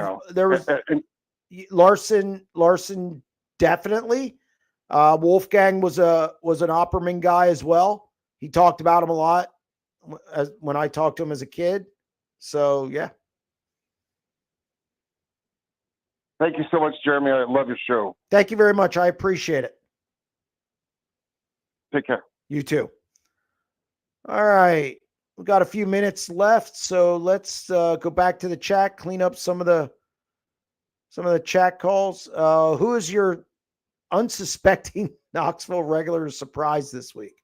Larson definitely. Wolfgang was an Opperman guy as well. He talked about him a lot when I talked to him as a kid. So yeah. Thank you so much, Jeremy. I love your show. Thank you very much. I appreciate it. Take care. You too. All right. We've got a few minutes left, so let's go back to the chat, clean up some of the chat calls. Who is your unsuspecting Knoxville regular surprise this week?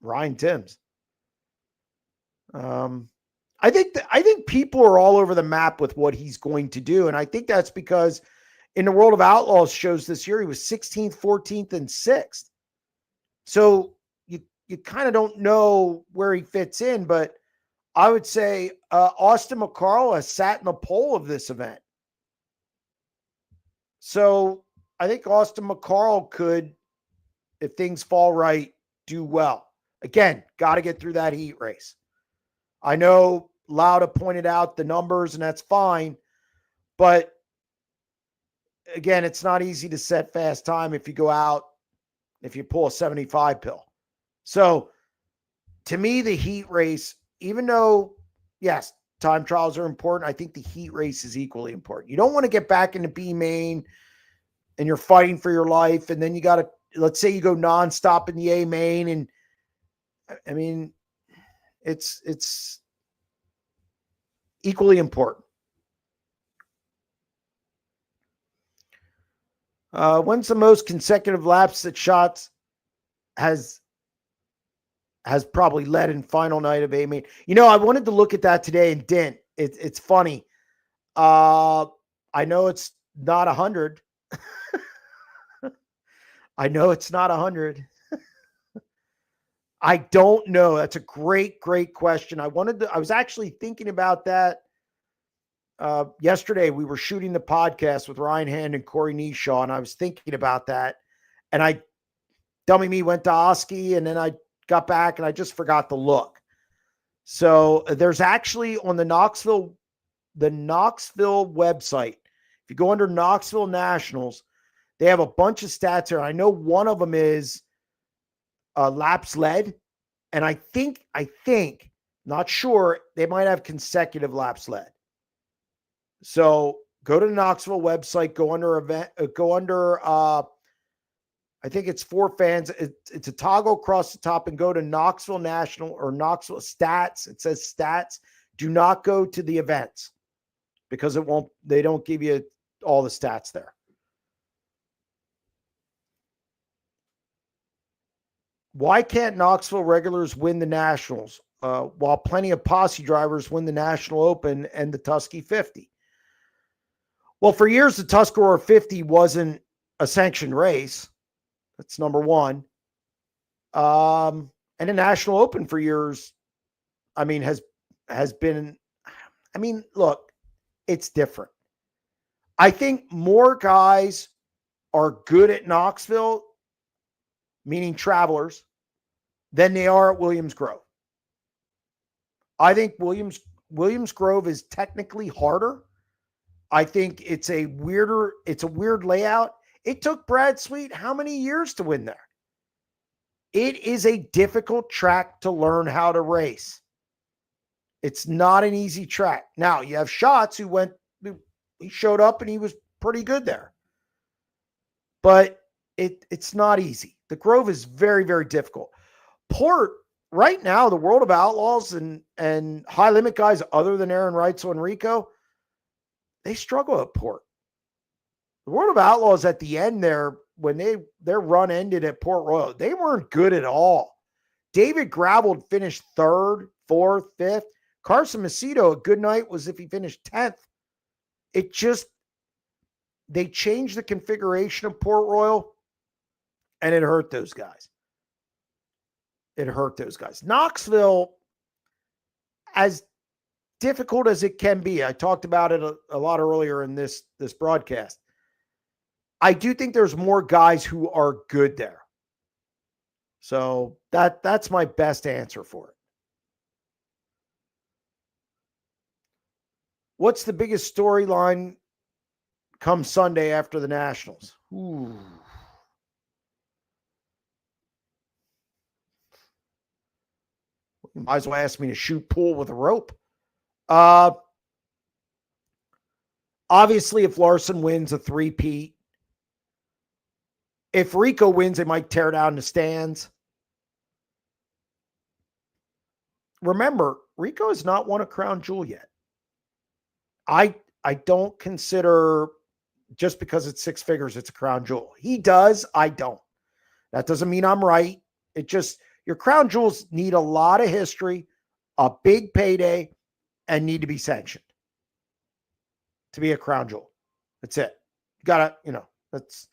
Ryan Timms. I think people are all over the map with what he's going to do, and I think that's because in the World of Outlaws shows this year he was 16th, 14th, and 6th. So you kind of don't know where he fits in, but I would say Austin McCarl has sat in the pole of this event. So I think Austin McCarl could, if things fall right, do well. Again, got to get through that heat race. I know Lauda pointed out the numbers, and that's fine. But again, it's not easy to set fast time if you go out, if you pull a 75 pill. So to me, the heat race, even though, yes, time trials are important, I think the heat race is equally important. You don't want to get back into B main and you're fighting for your life. And then you got to, let's say you go nonstop in the A main. And I mean, it's equally important. When's the most consecutive laps that Schatz has probably led in final night of A main? I wanted to look at that today and didn't. It's funny. I know it's not 100. I know it's not 100. I don't know. That's a great question. I was actually thinking about that. Yesterday we were shooting the podcast with Ryan Hand and Corey Neshaw, and I was thinking about that. And dummy me, went to Oski, and then I got back and I just forgot to look. So there's actually on the Knoxville website, if you go under Knoxville Nationals, they have a bunch of stats here. I know one of them is laps led. And I think, not sure, they might have consecutive laps led. So go to the Knoxville website, go under I think it's for fans. It's a toggle across the top and go to Knoxville National or Knoxville Stats. It says Stats. Do not go to the events because they don't give you all the stats there. Why can't Knoxville regulars win the Nationals while plenty of posse drivers win the National Open and the Tusky 50? Well, for years, the Tuscarora 50 wasn't a sanctioned race. That's number one. And the National Open for years, has been, look, it's different. I think more guys are good at Knoxville, meaning travelers, than they are at Williams Grove. I think Williams Grove is technically harder. I think it's a weird layout. It took Brad Sweet how many years to win there? It is a difficult track to learn how to race. It's not an easy track. Now, you have Schatz he showed up and he was pretty good there. But it's not easy. The Grove is very, very difficult. Port, right now, the World of Outlaws and high limit guys other than Aaron Reitzel and Rico, they struggle at Port. The World of Outlaws at the end there, when their run ended at Port Royal, they weren't good at all. David Gravel finished 3rd, 4th, 5th. Carson Macedo, a good night was if he finished 10th. They changed the configuration of Port Royal, And it hurt those guys. It hurt those guys. Knoxville, as difficult as it can be, I talked about it a lot earlier in this broadcast. I do think there's more guys who are good there. So that's my best answer for it. What's the biggest storyline come Sunday after the Nationals? Ooh. You might as well ask me to shoot pool with a rope. Obviously, if Larson wins, a three-peat. If Rico wins, they might tear down the stands. Remember, Rico has not won a crown jewel yet. I don't consider, just because it's six figures, it's a crown jewel. He does, I don't. That doesn't mean I'm right. It just, your crown jewels need a lot of history, a big payday, and need to be sanctioned to be a crown jewel. That's it. You gotta, that's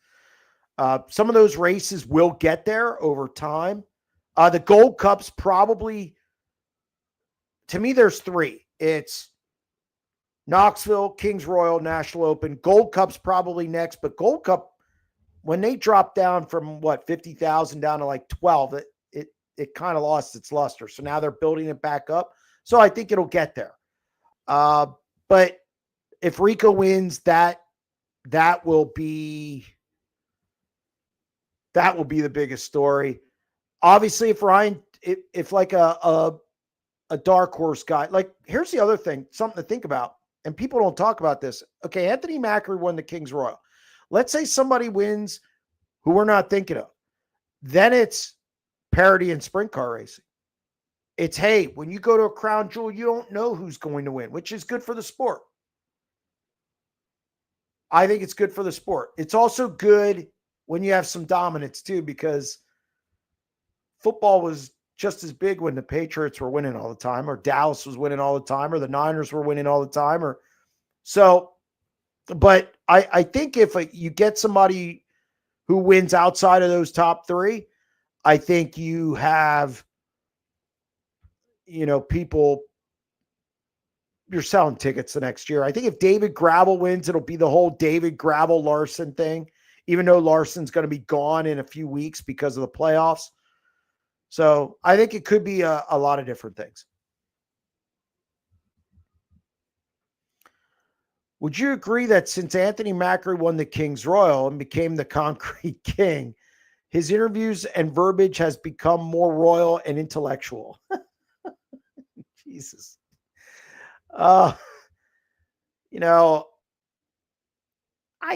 some of those races will get there over time. The Gold Cup's probably, to me, there's three. It's Knoxville, Kings Royal, National Open. Gold Cup's probably next, but Gold Cup, when they dropped down from 50,000 down to like 12, it kind of lost its luster. So now they're building it back up. So I think it'll get there. But if Rico wins, that will be the biggest story. Obviously, if like a dark horse guy, like, here's the other thing, something to think about, and people don't talk about this. Okay, Anthony Macri won the Kings Royal. Let's say somebody wins who we're not thinking of. Then it's parity in sprint car racing. It's, hey, when you go to a crown jewel, you don't know who's going to win, which is good for the sport. I think it's good for the sport. It's also good when you have some dominance too, because football was just as big when the Patriots were winning all the time, or Dallas was winning all the time, or the Niners were winning all the time, or so. But I think if you get somebody who wins outside of those top three, I think you have, people, you're selling tickets the next year. I think if David Gravel wins, it'll be the whole David Gravel Larson thing, even though Larson's going to be gone in a few weeks because of the playoffs. So I think it could be a lot of different things. Would you agree that since Anthony Macri won the Kings Royal and became the Concrete King, his interviews and verbiage has become more royal and intellectual? Jesus. I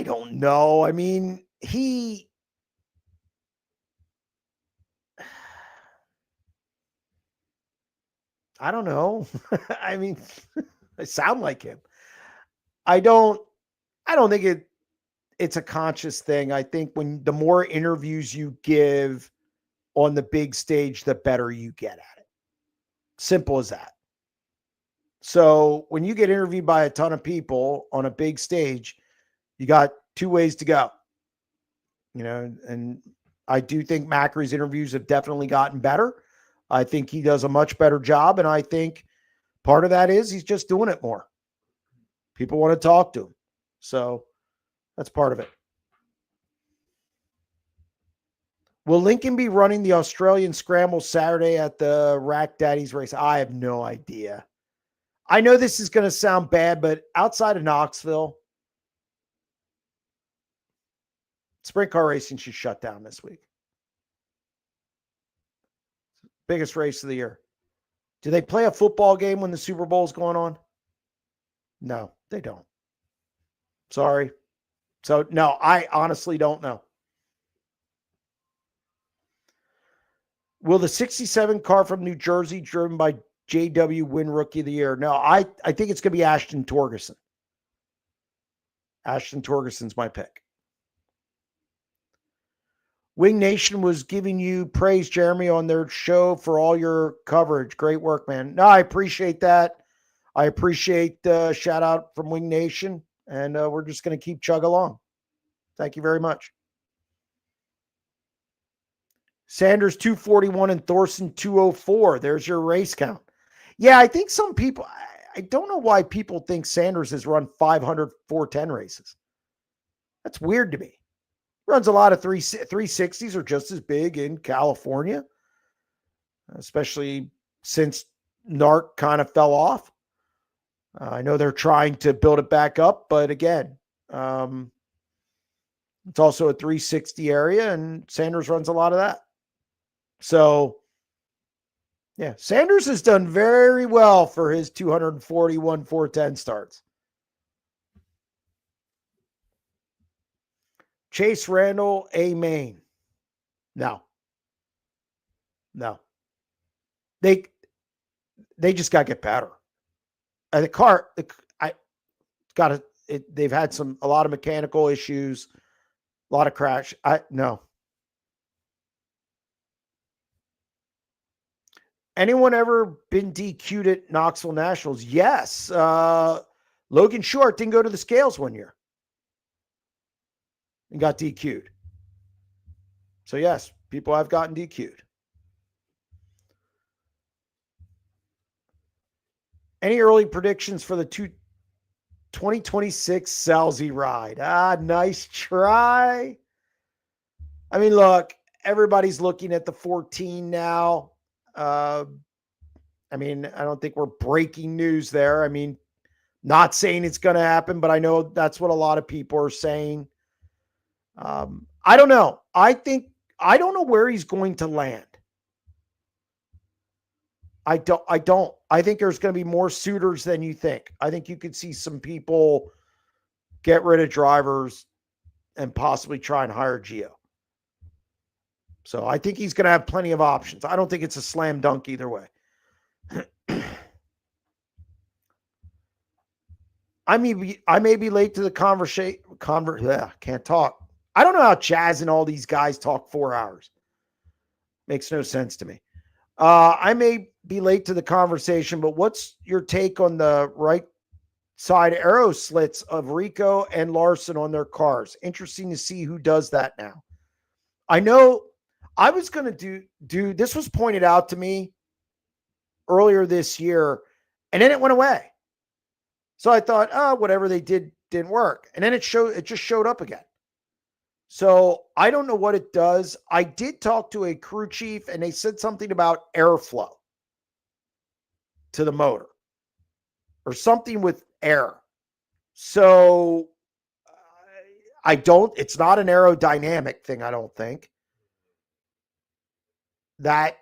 don't know. I mean, I don't know. I mean, I sound like him. I don't think it's a conscious thing. I think when the more interviews you give on the big stage, the better you get at it. Simple as that. So when you get interviewed by a ton of people on a big stage, you got two ways to go. And I do think Macri's interviews have definitely gotten better. I think he does a much better job. And I think part of that is he's just doing it more. People want to talk to him. So that's part of it. Will Lincoln be running the Australian Scramble Saturday at the Rack Daddies race? I have no idea. I know this is going to sound bad, but outside of Knoxville, sprint car racing should shut down this week. Biggest race of the year. Do they play a football game when the Super Bowl is going on? No, they don't. Sorry. So, no, I honestly don't know. Will the 67 car from New Jersey, driven by JW, win Rookie of the Year? No, I think it's going to be Ashton Torgerson. Ashton Torgerson's my pick. Wing Nation was giving you praise, Jeremy, on their show for all your coverage. Great work, man. No, I appreciate that. I appreciate the shout out from Wing Nation, and we're just going to keep chug along. Thank you very much. Sanders 241 and Thorson 204. There's your race count. Yeah, I think some people, I don't know why people think Sanders has run 500 410 races. That's weird to me. Runs a lot of 360s are just as big in California, especially since NARC kind of fell off. I know they're trying to build it back up, but again, it's also a 360 area, and Sanders runs a lot of that. So, yeah, Sanders has done very well for his 241 410 starts. Chase Randall, A main. No. They just got to get better. The car, they've had a lot of mechanical issues, a lot of crash. No. Anyone ever been DQ'd at Knoxville Nationals? Yes. Logan Short didn't go to the scales one year and got DQ'd. So yes, people have gotten DQ'd. Any early predictions for the 2026 Selzi ride? Nice try. I mean, look, everybody's looking at the 14 now. I mean, I don't think we're breaking news there. I mean, not saying it's going to happen, but I know that's what a lot of people are saying. I don't know. I don't know where he's going to land. I don't. I think there's going to be more suitors than you think. I think you could see some people get rid of drivers and possibly try and hire Gio. So I think he's going to have plenty of options. I don't think it's a slam dunk either way. I may be late to the conversation. Can't talk. I don't know how Chaz and all these guys talk 4 hours. Makes no sense to me. I may be late to the conversation, but what's your take on the right side arrow slits of Rico and Larson on their cars? Interesting to see who does that now. I know I was going to do this was pointed out to me earlier this year, and then it went away. So I thought, whatever they did didn't work. And then it just showed up again. So I don't know what it does. I did talk to a crew chief, and they said something about airflow to the motor or something with air. So it's not an aerodynamic thing, I don't think. That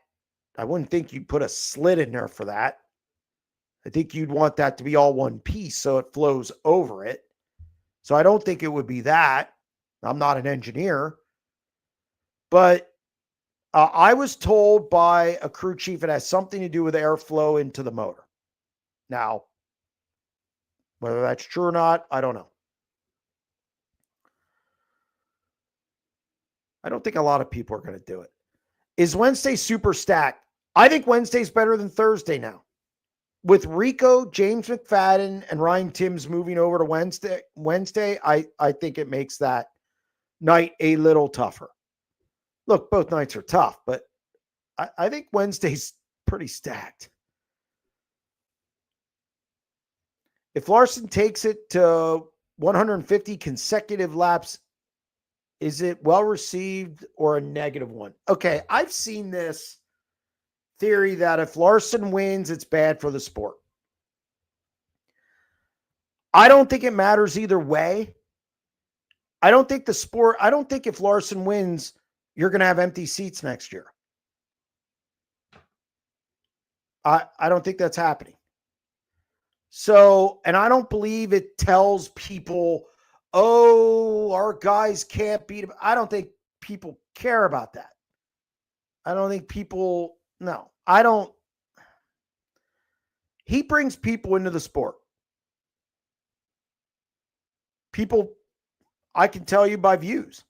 I wouldn't think you'd put a slit in there for that. I think you'd want that to be all one piece so it flows over it. So I don't think it would be that. I'm not an engineer. But I was told by a crew chief it has something to do with airflow into the motor. Now, whether that's true or not, I don't know. I don't think a lot of people are going to do it. Is Wednesday super stacked? I think Wednesday's better than Thursday now. With Rico, James McFadden, and Ryan Timms moving over to Wednesday, I think it makes that night a little tougher. Look, both nights are tough, but I think Wednesday's pretty stacked. If Larson takes it to 150 consecutive laps, is it well received or a negative one? Okay, I've seen this theory that if Larson wins, it's bad for the sport. I don't think it matters either way. I don't think if Larson wins, you're going to have empty seats next year. I don't think that's happening. So, and I don't believe it tells people, oh, our guys can't beat him. I don't think people care about that. I don't think people, no, I don't. He brings people into the sport. People, I can tell you by views.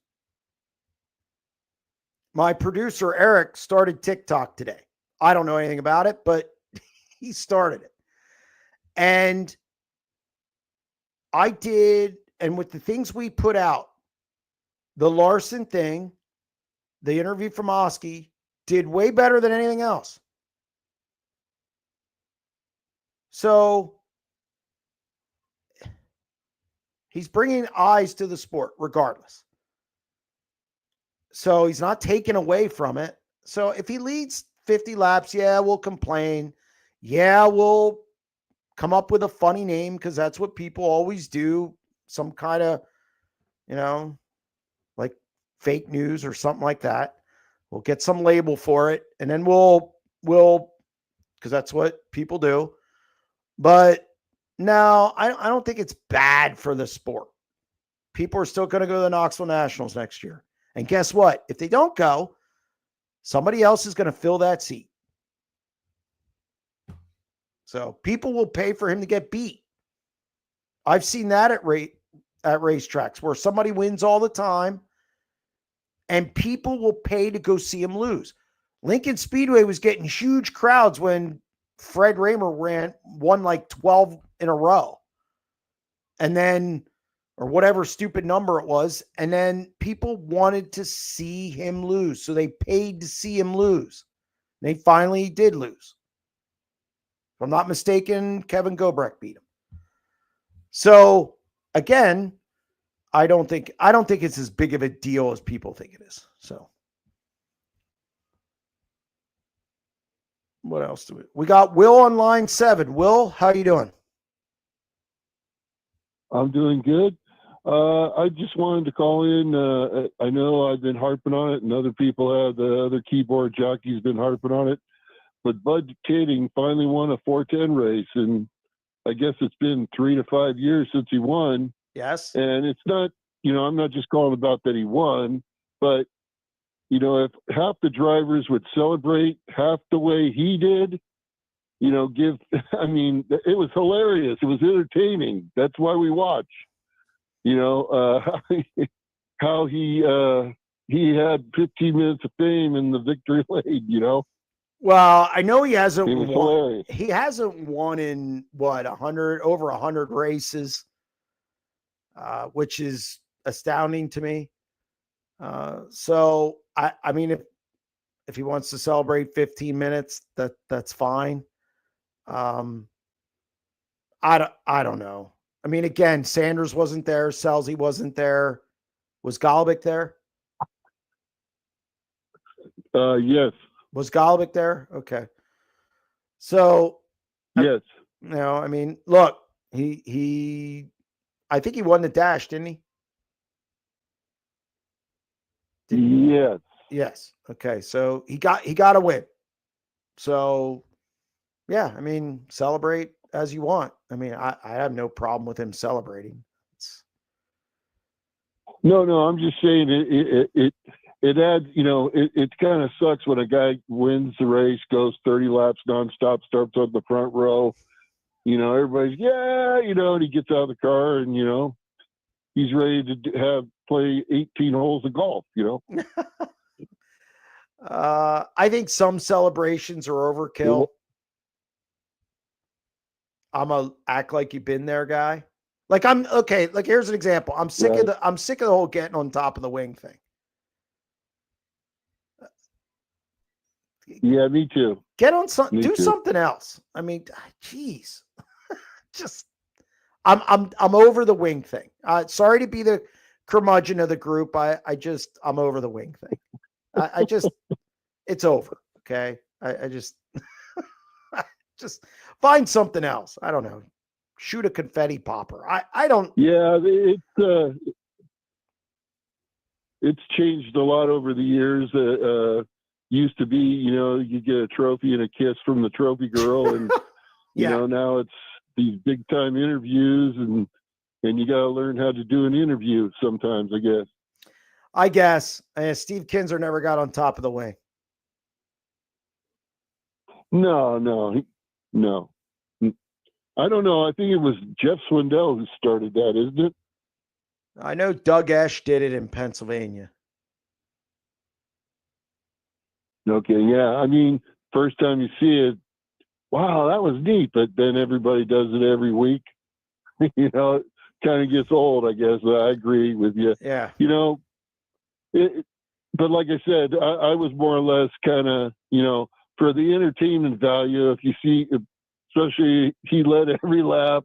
My producer, Eric, started TikTok today. I don't know anything about it, but he started it. And I did, and with the things we put out, the Larson thing, the interview from Oski did way better than anything else. So he's bringing eyes to the sport regardless. So he's not taken away from it. So if he leads 50 laps, yeah, we'll complain. Yeah, we'll come up with a funny name because that's what people always do. Some kind of, like fake news or something like that. We'll get some label for it, and then we'll because that's what people do. But no, I don't think it's bad for the sport. People are still going to go to the Knoxville Nationals next year. And guess what? If they don't go, somebody else is going to fill that seat. So people will pay for him to get beat. I've seen that at racetracks where somebody wins all the time and people will pay to go see him lose. Lincoln Speedway was getting huge crowds when Fred Raymer won like 12 in a row. And then, or whatever stupid number it was. And then people wanted to see him lose. So they paid to see him lose. And they finally did lose. If I'm not mistaken, Kevin Gobrecht beat him. So again, I don't think it's as big of a deal as people think it is. So what else do we got? Will on line 7. Will, how you doing? I'm doing good. I just wanted to call in. I know I've been harping on it, and other people have. The other keyboard jockey's been harping on it. But Bud Kading finally won a 410 race, and I guess it's been 3 to 5 years since he won. Yes. And it's not, I'm not just calling about that he won, but, if half the drivers would celebrate half the way he did, it was hilarious. It was entertaining. That's why we watch. How he had 15 minutes of fame in the victory lane, Well, I know he hasn't It was won. hilarious. He hasn't won in over 100 races, which is astounding to me. So I mean, if he wants to celebrate 15 minutes, that's fine. I don't know. I mean, again, Sanders wasn't there. Selzi wasn't there. Was Golovic there? Yes. Was Golovic there? Okay. So, yes. I mean, look, I think he won the dash, didn't he? Yes. Yes. Okay. So he got a win. So, yeah, I mean, celebrate as you want. I mean, I have no problem with him celebrating. No, I'm just saying it adds, it kind of sucks when a guy wins the race, goes 30 laps nonstop, starts on the front row. Everybody's, and he gets out of the car and, he's ready to play 18 holes of golf, I think some celebrations are overkill. I'm a act like you've been there guy. Like here's an example. I'm sick of the whole getting on top of the wing thing. Yeah, me too. Get on something, do something else. I mean, geez. Just I'm over the wing thing. Sorry to be the curmudgeon of the group. I'm over the wing thing. I just it's over. Okay. I just just find something else. I don't know. Shoot a confetti popper. I don't. Yeah, it's changed a lot over the years. Used to be, you get a trophy and a kiss from the trophy girl, and now it's these big time interviews, and you got to learn how to do an interview sometimes, I guess. Steve Kinzer never got on top of the wing. No. I don't know. I think it was Jeff Swindell who started that, isn't it? I know Doug Esch did it in Pennsylvania. Okay, yeah. I mean, first time you see it, wow, that was neat. But then everybody does it every week. It kind of gets old, I guess. I agree with you. Yeah. but like I said, I was more or less kind of, for the entertainment value. If you see, especially he led every lap,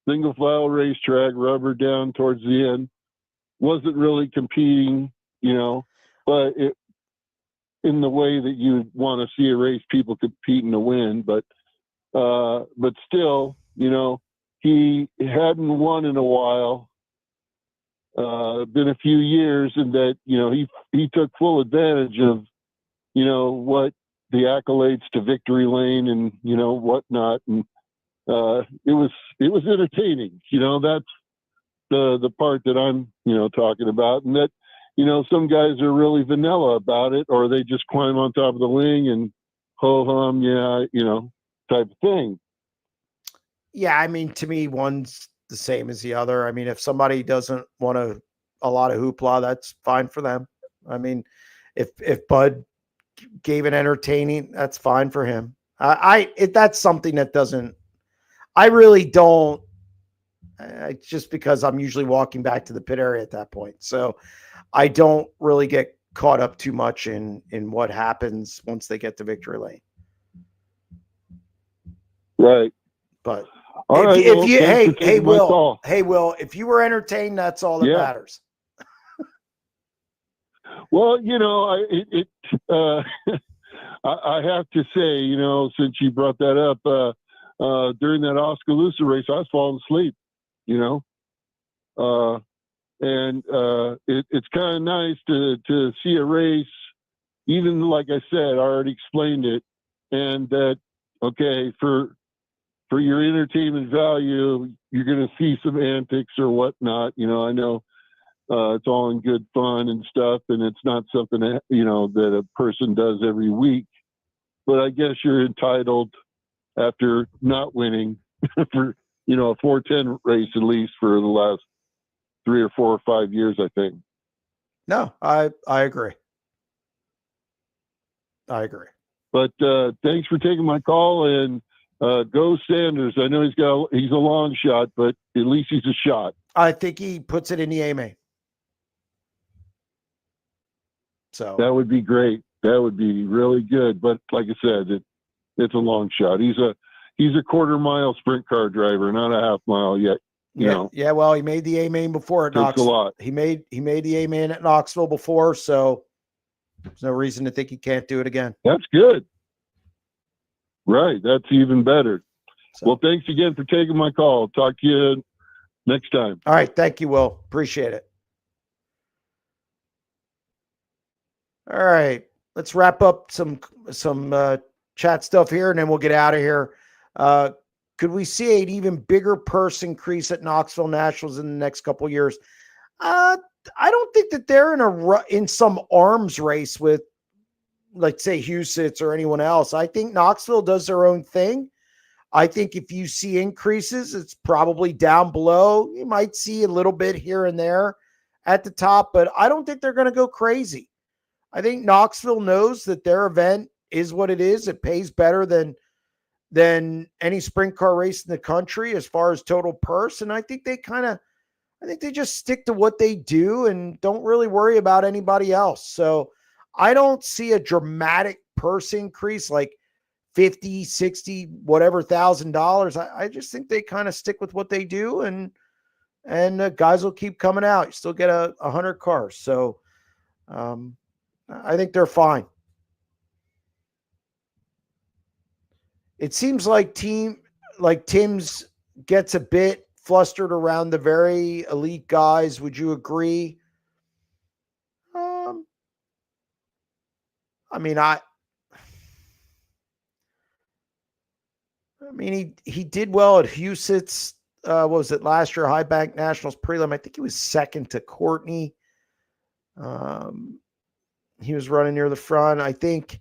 single file racetrack, rubber down towards the end, wasn't really competing, but in the way that you want to see a race, people competing to win, but still, he hadn't won in a while. Been a few years, and that he took full advantage of what the accolades to victory lane and whatnot, and it was entertaining. That's the part that I'm talking about, and that some guys are really vanilla about it, or they just climb on top of the wing and ho hum, type of thing. Yeah, I mean, to me, one's the same as the other. I mean, if somebody doesn't want a lot of hoopla, that's fine for them. I mean, if Bud gave it entertaining, that's fine for him. That's something that doesn't. I really don't. Just because I'm usually walking back to the pit area at that point, so I don't really get caught up too much in what happens once they get to victory lane. Right. But hey, Will, if you were entertained, that's all that matters. Well, I have to say, since you brought that up, during that Oskaloosa race, I was falling asleep, and it's kind of nice to see a race, even like I said, I already explained it, and that, okay, for your entertainment value, you're going to see some antics or whatnot. I know it's all in good fun and stuff, and it's not something that, that a person does every week. But I guess you're entitled, after not winning for, a 410 race at least for the last 3 or 4 or 5 years, I think. No, I agree. I agree. But thanks for taking my call, and go Sanders. I know he's a long shot, but at least he's a shot. I think he puts it in the A-main. So that would be great. That would be really good. But like I said, it's a long shot. He's a quarter mile sprint car driver, not a half mile yet. Yeah. Well, he made the A-main before at Knoxville. Takes a lot. He made the A-main at Knoxville before, so there's no reason to think he can't do it again. That's good. Right. That's even better. So. Well, thanks again for taking my call. Talk to you next time. All right. Thank you, Will. Appreciate it. All right. Let's wrap up some chat stuff here, and then we'll get out of here. Could we see an even bigger purse increase at Knoxville Nationals in the next couple of years? I don't think that they're in some arms race with, like, say, Huset's or anyone else. I think Knoxville does their own thing. I think if you see increases, it's probably down below. You might see a little bit here and there at the top, but I don't think they're going to go crazy. I think Knoxville knows that their event is what it is. It pays better than any sprint car race in the country as far as total purse. And I think they just stick to what they do and don't really worry about anybody else. So I don't see a dramatic purse increase like 50, 60, whatever $1,000. I just think they kind of stick with what they do, and guys will keep coming out. You still get 100 cars. So I think they're fine. It seems like Tim's gets a bit flustered around the very elite guys. Would you agree? He did well at Huset's. What was it last year? High Bank Nationals prelim. I think he was second to Courtney. He was running near the front. I think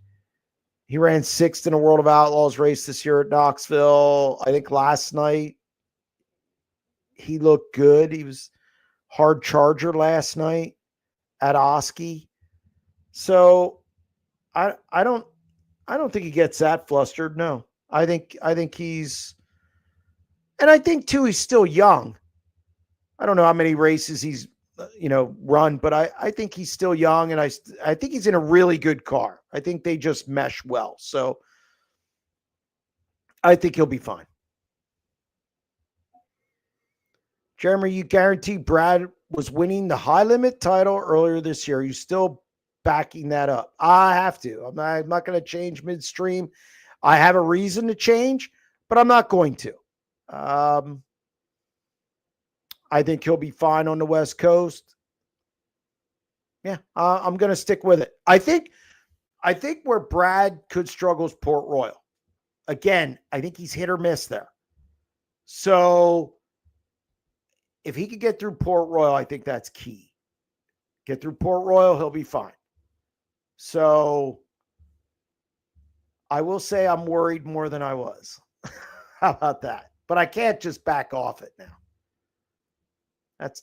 he ran sixth in a World of Outlaws race this year at Knoxville. I think last night he looked good. He was hard charger last night at Oski. So I don't think he gets that flustered. No, I think he's, and I think too, he's still young. I don't know how many races he's run, but I think he's still young, and I think he's in a really good car. I think they just mesh well. So I think he'll be fine. Jeremy, you guarantee Brad was winning the high limit title earlier this year. Are you still backing that up? I have to. I'm not going to change midstream. I have a reason to change, but I'm not going to. I think he'll be fine on the West Coast. Yeah, I'm going to stick with it. I think where Brad could struggle is Port Royal. Again, I think he's hit or miss there. So if he could get through Port Royal, I think that's key. Get through Port Royal, he'll be fine. So I will say I'm worried more than I was. How about that? But I can't just back off it now.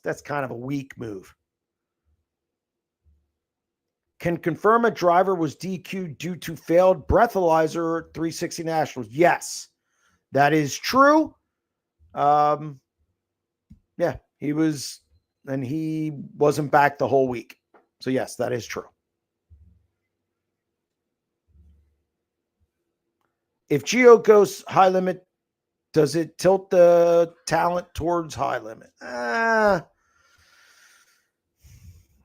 That's kind of a weak move. Can confirm a driver was DQ'd due to failed breathalyzer 360 Nationals. Yes, that is true. Yeah, he was, and he wasn't back the whole week. So yes, that is true. If Gio goes high limit, does it tilt the talent towards high limit?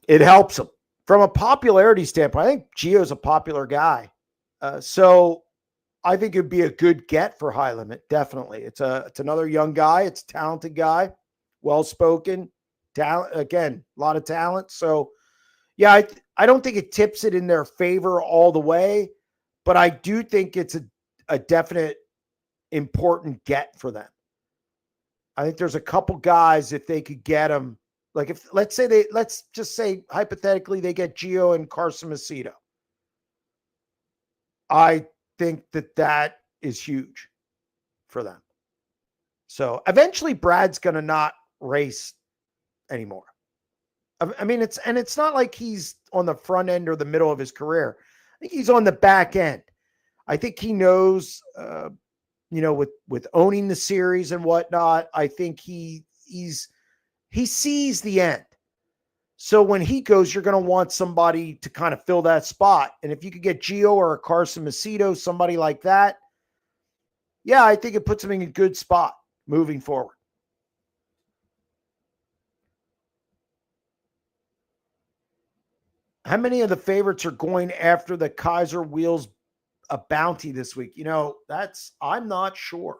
It helps him. From a popularity standpoint, I think Gio's a popular guy. So I think it'd be a good get for high limit. Definitely. It's another young guy. It's a talented guy, well-spoken, talent. Again, a lot of talent. So yeah, I don't think it tips it in their favor all the way, but I do think it's a definite important get for them. I think there's a couple guys, if they could get them, like if let's just say hypothetically they get Gio and Carson Macedo. I think that is huge for them. So eventually Brad's going to not race anymore. I mean, it's not like he's on the front end or the middle of his career. I think he's on the back end. I think he knows, with owning the series and whatnot, I think he sees the end. So when he goes, you're going to want somebody to kind of fill that spot. And if you could get Gio or a Carson Macedo, somebody like that, yeah, I think it puts him in a good spot moving forward. How many of the favorites are going after the Kaiser Wheels a bounty this week? I'm not sure.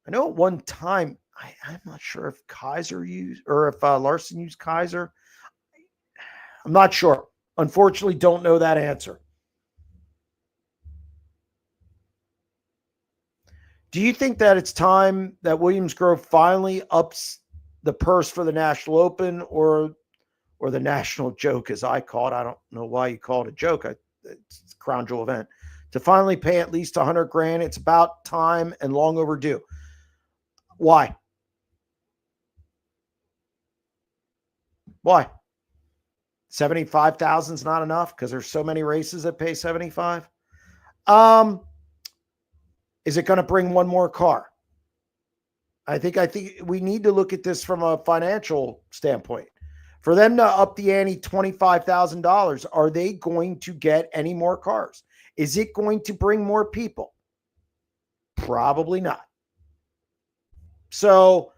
I know at one time, I'm not sure if Kaiser used or if Larson used Kaiser. I'm not sure. Unfortunately, don't know that answer. Do you think that it's time that Williams Grove finally ups the purse for the National Open or the National Joke, as I call it? I don't know why you call it a joke. It's a crown jewel event. To finally pay at least $100,000. It's about time and long overdue. Why? Why? 75,000 is not enough because there's so many races that pay 75. Is it going to bring one more car? I think we need to look at this from a financial standpoint. For them to up the ante $25,000, are they going to get any more cars? Is it going to bring more people? Probably not. So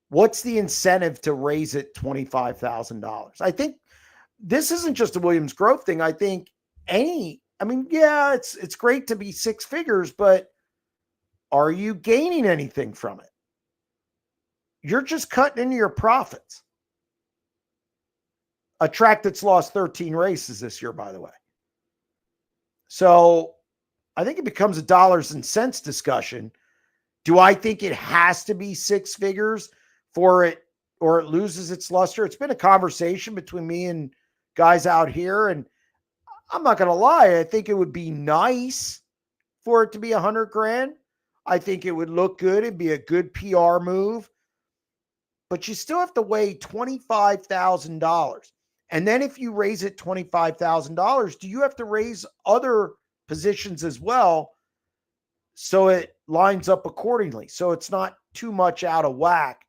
what's the incentive to raise it $25,000? I think this isn't just a Williams Grove thing. I think it's great to be six figures, but are you gaining anything from it? You're just cutting into your profits. A track that's lost 13 races this year, by the way. So I think it becomes a dollars and cents discussion. Do I think it has to be six figures for it, or it loses its luster? It's been a conversation between me and guys out here, and I'm not going to lie. I think it would be nice for it to be $100,000. I think it would look good. It'd be a good PR move, but you still have to weigh $25,000. And then if you raise it $25,000, do you have to raise other positions as well so it lines up accordingly? So it's not too much out of whack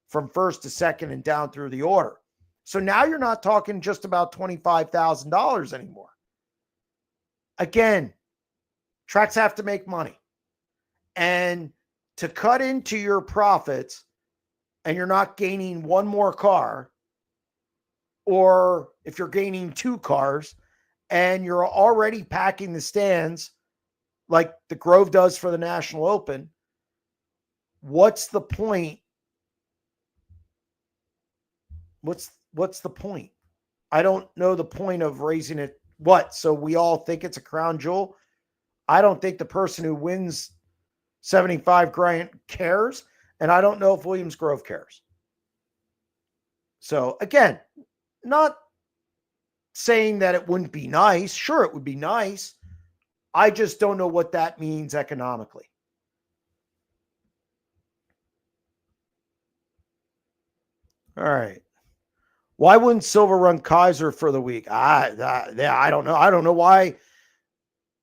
from first to second and down through the order. So now you're not talking just about $25,000 anymore. Again, tracks have to make money. And to cut into your profits and you're not gaining one more car, or if you're gaining 2 cars and you're already packing the stands like the Grove does for the National Open, what's the point? What's the point? I don't know the point of raising it. What? So we all think it's a crown jewel? I don't think the person who wins 75 grand cares, and I don't know if Williams Grove cares. So again, not saying that it wouldn't be nice. Sure, it would be nice. I just don't know what that means economically. All right. Why wouldn't Silver run Kaiser for the week? I don't know. I don't know why.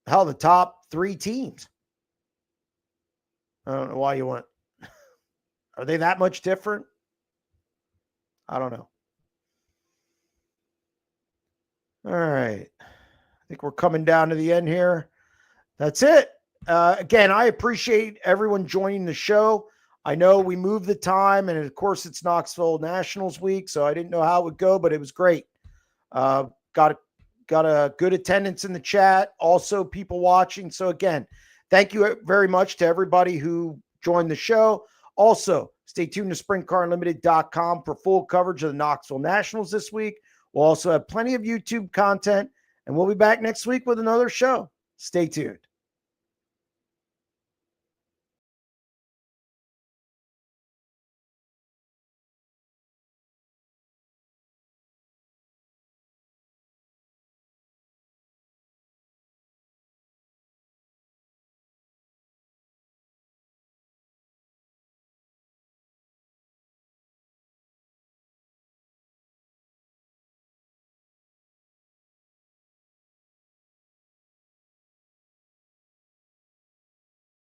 Hell, the top 3 teams. I don't know why you want. Are they that much different? I don't know. All right. I think we're coming down to the end here. That's it. Again, I appreciate everyone joining the show. I know we moved the time, and of course, it's Knoxville Nationals week, so I didn't know how it would go, but it was great. Got a good attendance in the chat. Also, people watching. So again, thank you very much to everybody who joined the show. Also, stay tuned to SprintCarUnlimited.com for full coverage of the Knoxville Nationals this week. We'll also have plenty of YouTube content, and we'll be back next week with another show. Stay tuned.